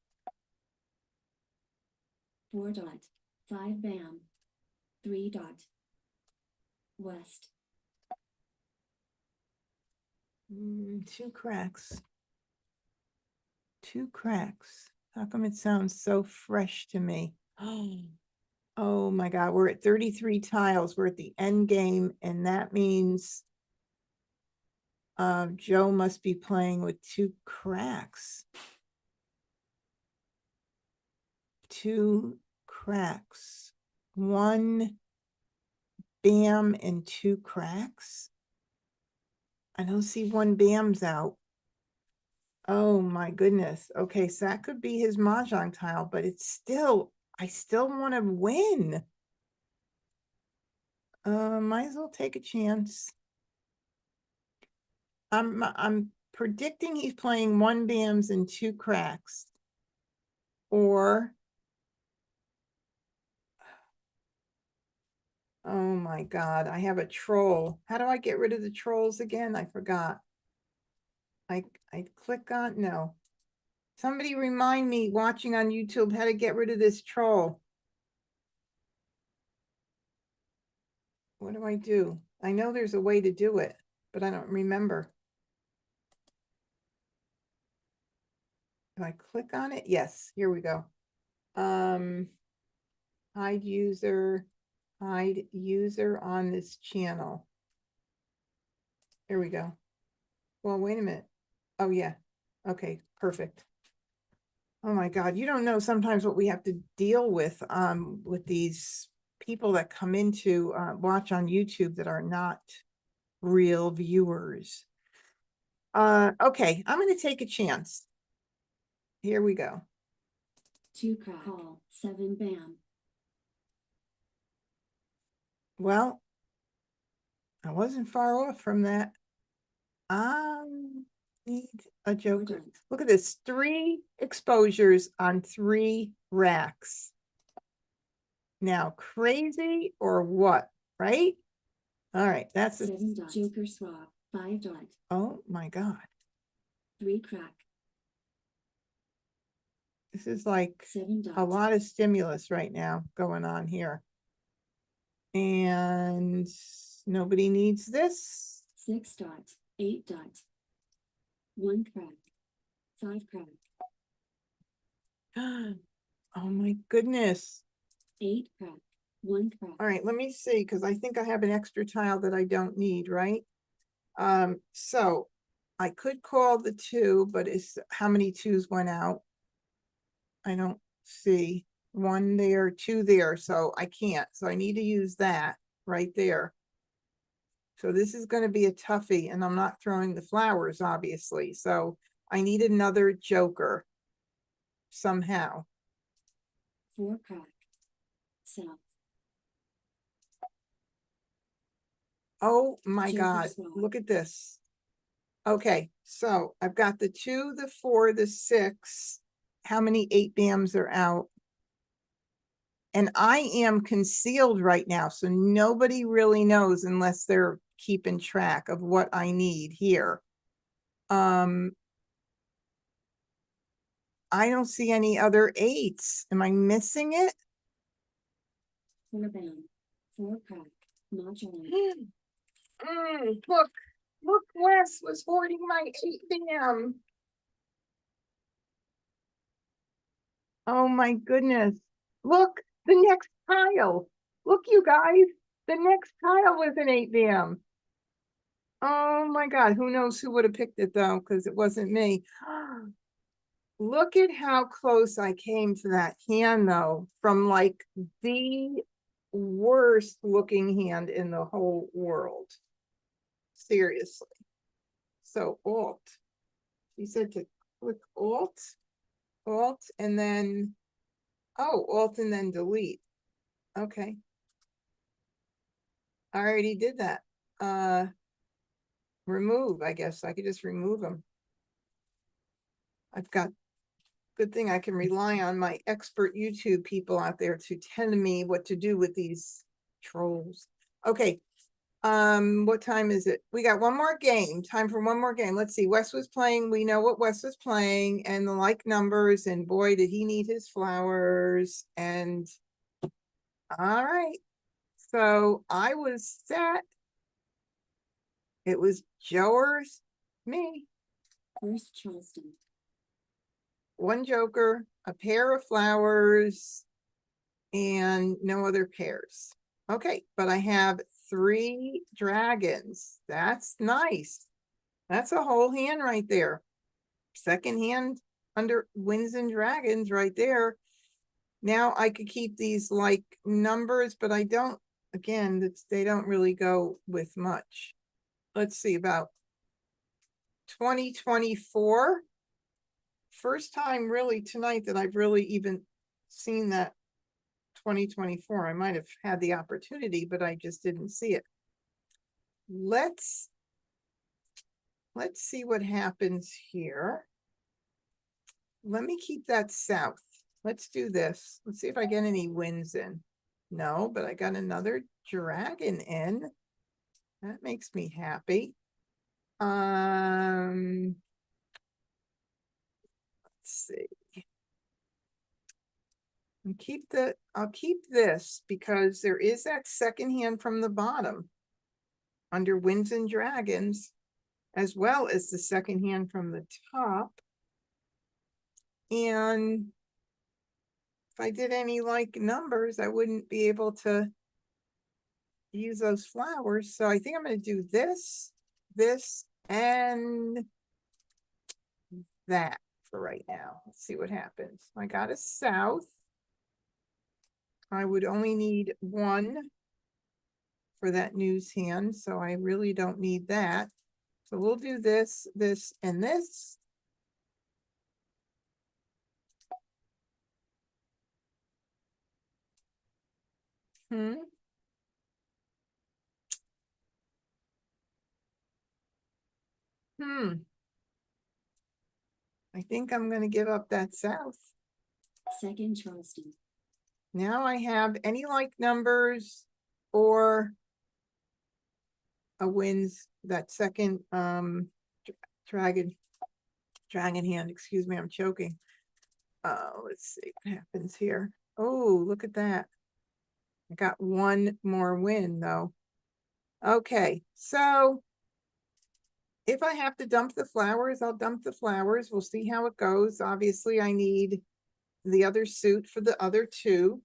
4 dot, 5 bam, 3 dot, west, 2 cracks. 2 cracks. How come it sounds so fresh to me? Oh my God, we're at 33 tiles. We're at the end game, and that means Joe must be playing with 2 cracks. 2 cracks. 1 bam and 2 cracks. I don't see 1 bam's out. Oh my goodness. Okay, so that could be his Mah Jongg tile, but it's still, I still want to win. Might as well take a chance. I'm predicting he's playing 1 bams and 2 cracks. Or oh my God, I have a troll. How do I get rid of the trolls again? I forgot. I click on, no. Somebody remind me watching on YouTube how to get rid of this troll. What do I do? I know there's a way to do it, but I don't remember. Do I click on it? Yes, here we go. Hide user on this channel. Here we go. Well, wait a minute. Oh, yeah. Okay, perfect. Oh my God, you don't know sometimes what we have to deal with these people that come in to watch on YouTube that are not real viewers. Okay, I'm gonna take a chance. Here we go. 2 crack. Call. 7 bam. Well, I wasn't far off from that. Need a joker. done. Look at this, 3 exposures on 3 racks. Now, crazy or what, right? All right, that's a, 7 dot. Joker swap. 5 dot. oh my God. 3 crack. This is like 7 dot. a lot of stimulus right now going on here. And nobody needs this. 6 dot. 8 dot. 1 crack. 5 crack. Oh my goodness. 8 crack. 1 crack. All right, let me see, because I think I have an extra tile that I don't need, right? So I could call the 2, but it's how many 2s went out? I don't see 1 there, 2 there, so I can't. So I need to use that right there. So this is going to be a toughie, and I'm not throwing the flowers, obviously. So I need another joker somehow. 4 crack. South. Oh my Joker God, swap. look at this. Okay, so I've got the 2, the 4, the 6. How many 8 bams are out? And I am concealed right now, so nobody really knows unless they're keeping track of what I need here. I don't see any other 8s. Am I missing it? 4 bam. 4 crack. Mah Jongg. Look, Wes was hoarding my 8 bam. Oh my goodness. Look, the next tile. Look, you guys, the next tile was an 8 bam. Oh my God, who knows who would have picked it though, because it wasn't me. Look at how close I came to that hand though, from like the worst looking hand in the whole world. Seriously. So Alt. She said to click Alt, and then, oh, Alt and then delete. Okay. I already did that. Remove, I guess. I could just remove them. I've got, good thing I can rely on my expert YouTube people out there to tell me what to do with these trolls. Okay. What time is it? We got one more game. Time for one more game. Let's see. Wes was playing. We know what Wes was playing and the like numbers. And boy, did he need his flowers. And all right. So I was set. It was Joer's, me. First Charleston. 1 joker, a pair of flowers, and no other pairs. Okay, but I have 3 dragons. That's nice. That's a whole hand right there. Second hand under Winds and Dragons right there. Now I could keep these like numbers, but I don't, again, they don't really go with much. Let's see, about 2024. First time really tonight that I've really even seen that 2024. I might have had the opportunity, but I just didn't see it. Let's see what happens here. Let me keep that south. Let's do this. Let's see if I get any wins in. No, but I got another dragon in. That makes me happy. Let's see. And I'll keep this because there is that second hand from the bottom under Winds and Dragons, as well as the second hand from the top. And if I did any like numbers, I wouldn't be able to use those flowers. So I think I'm going to do this, this and that for right now. Let's see what happens. I got a south. I would only need one for that news hand, so I really don't need that. So we'll do this, this, and this. Hmm. I think I'm gonna give up that south. Second Charleston. Now I have any like numbers or a wins that second dragon hand, excuse me, I'm choking. Let's see what happens here. Oh, look at that. I got one more win though. Okay, so if I have to dump the flowers, I'll dump the flowers. We'll see how it goes. Obviously, I need the other suit for the other two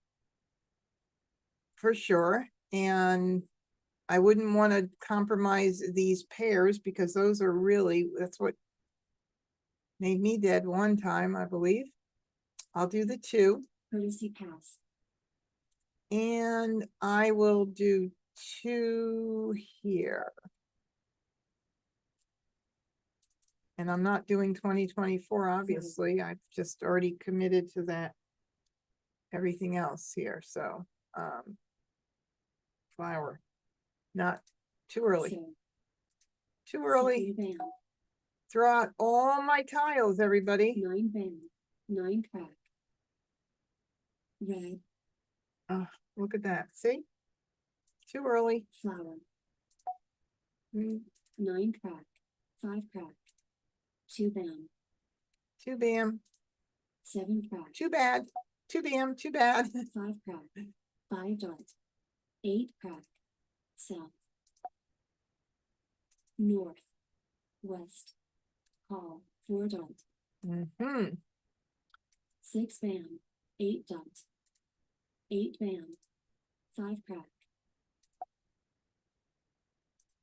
for sure. And I wouldn't want to compromise these pairs because those are really, that's what made me dead one time, I believe. I'll do the two. Courtesy pass. And I will do two here. And I'm not doing 2024, obviously. I've just already committed to that. Everything else here, so flower. Not too early. So, Too early. 7 bam. Throw out all my tiles, everybody. 9 bam. 9 crack. Red. Oh, look at that. See? Too early. Flower. Mm, 9 crack. 5 crack. 2 bam. Too bam. 7 crack. Too bad. Too bam. Too bad. 5 crack. 5 dot. 8 crack. South. North. West. Call. 4 dot. Mm-hmm. 6 bam. 8 dot. 8 bam. 5 crack.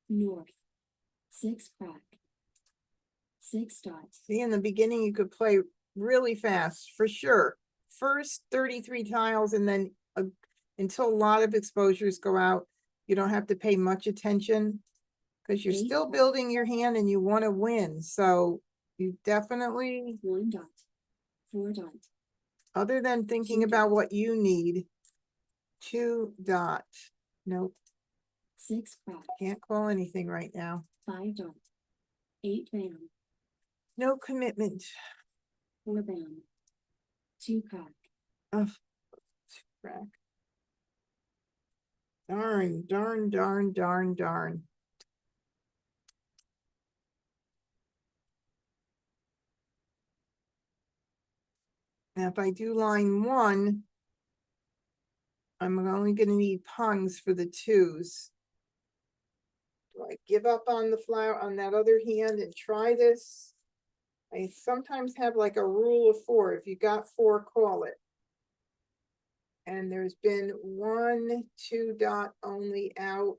North. 6 crack. 6 dot. See, in the beginning, you could play really fast, for sure. First 33 tiles, and then until a lot of exposures go out, you don't have to pay much attention because you're still building your hand and you want to win. So you definitely, 1 dot. 4 dot. other than thinking 2 about dot. what you need, 2 dot. Nope, 6 crack. can't call anything right now. 5 dot. 8 bam. No commitment. 4 bam. 2 crack. Ugh, crack. Darn, darn, darn, darn, darn. Now, if I do line 1, I'm only gonna need pungs for the 2s. Do I give up on the flower on that other hand and try this? I sometimes have like a rule of 4. If you got 4, call it. And there's been 1, 2 dot only out.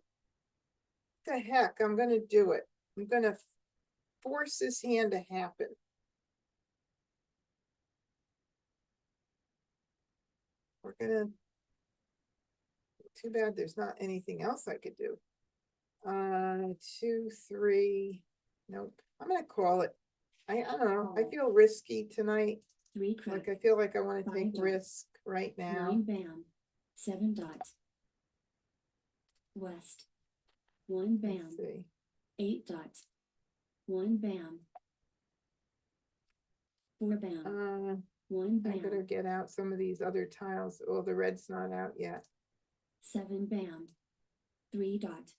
What the heck, I'm gonna do it. I'm gonna force this hand to happen. We're gonna, too bad there's not anything else I could do. 2, 3, nope, I'm gonna call it. I don't know, I feel risky tonight. 3 crack. Like, I feel like I wanna 5 take dot. risk right now. 9 bam. 7 dot. West. 1 bam. Let's see. 8 dot. 1 bam. 4 bam. 1 I better bam. get out some of these other tiles. Oh, the red's not out yet. 7 bam. 3 dot.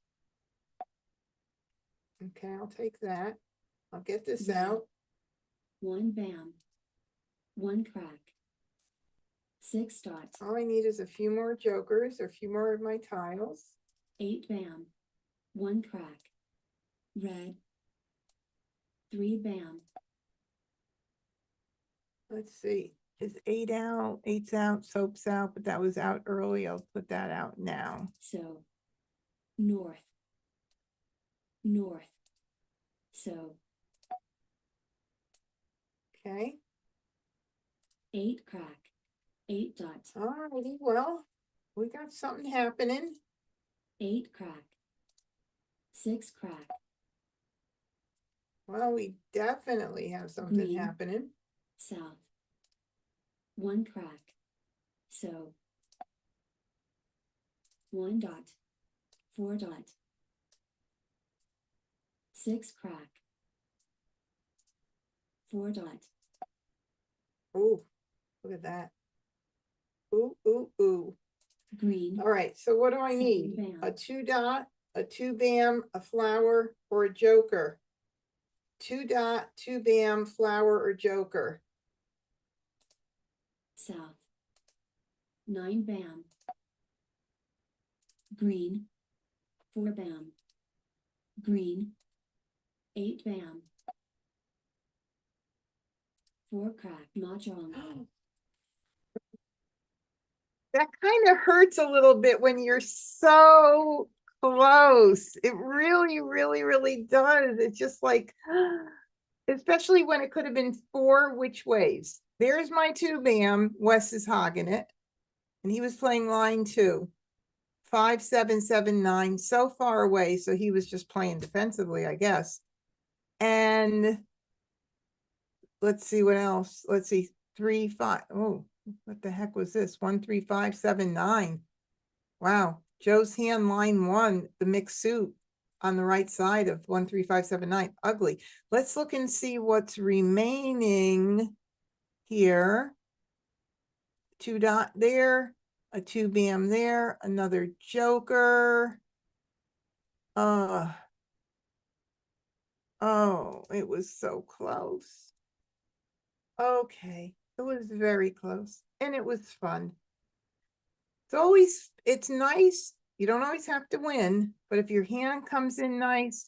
Okay, I'll take that. I'll get this Red. out. 1 bam. 1 crack. 6 dot. All I need is a few more jokers or a few more of my tiles. 8 bam. 1 crack. Red. 3 bam. Let's see, is 8 out? 8's out, soap's out, but that was out early. I'll put that out now. So, north. North. So Okay. 8 crack, 8 dot, Alrighty, well, we got something happening. 8 crack, 6 crack, Well, we definitely have something Green. happening. south, 1 crack. So 1 dot, 4 dot, 6 crack, 4 dot, Ooh, look at that. Ooh, ooh, ooh. green, All right, so what do I Seven need? bam. A 2 dot, a 2 bam, a flower, or a joker? 2 dot, 2 bam, flower, or joker? south, 9 bam, green, 4 bam, green, 8 bam, 4 crack, Mah Jongg, That kind of hurts a little bit when you're so close. It really, really, really does. It's just like, especially when it could have been 4 which ways. There's my 2 bam. Wes is hogging it. And he was playing line 2. 5, 7, 7, 9, so far away. So he was just playing defensively, I guess. And let's see what else. Let's see. 3, 5. Oh, what the heck was this? 1, 3, 5, 7, 9. Wow. Joe's hand line 1, the mixed suit on the right side of 1, 3, 5, 7, 9. Ugly. Let's look and see what's remaining here. 2 dot there, a 2 bam there, another joker. Oh, it was so close. Okay, it was very close and it was fun. It's nice. You don't always have to win, but if your hand comes in nice,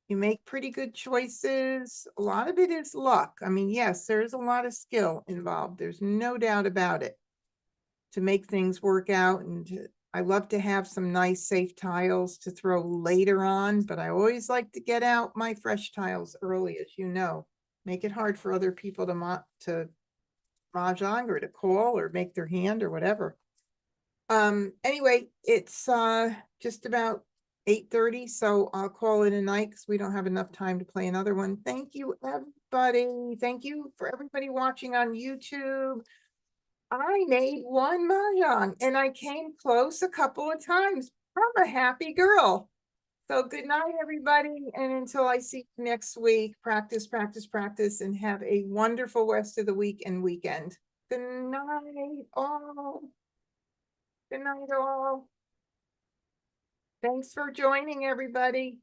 you make pretty good choices. A lot of it is luck. I mean, yes, there's a lot of skill involved. There's no doubt about it to make things work out. And I love to have some nice safe tiles to throw later on, but I always like to get out my fresh tiles early, as you know. Make it hard for other people to mahjong or to call or make their hand or whatever. Anyway, it's just about 8:30, so I'll call it a night because we don't have enough time to play another one. Thank you, everybody. Thank you for everybody watching on YouTube. I made 1 mahjong and I came close a couple of times. I'm a happy girl. So good night, everybody. And until I see you next week, practice, practice, practice, and have a wonderful rest of the week and weekend. Good night, all. Good night, all. Thanks for joining, everybody.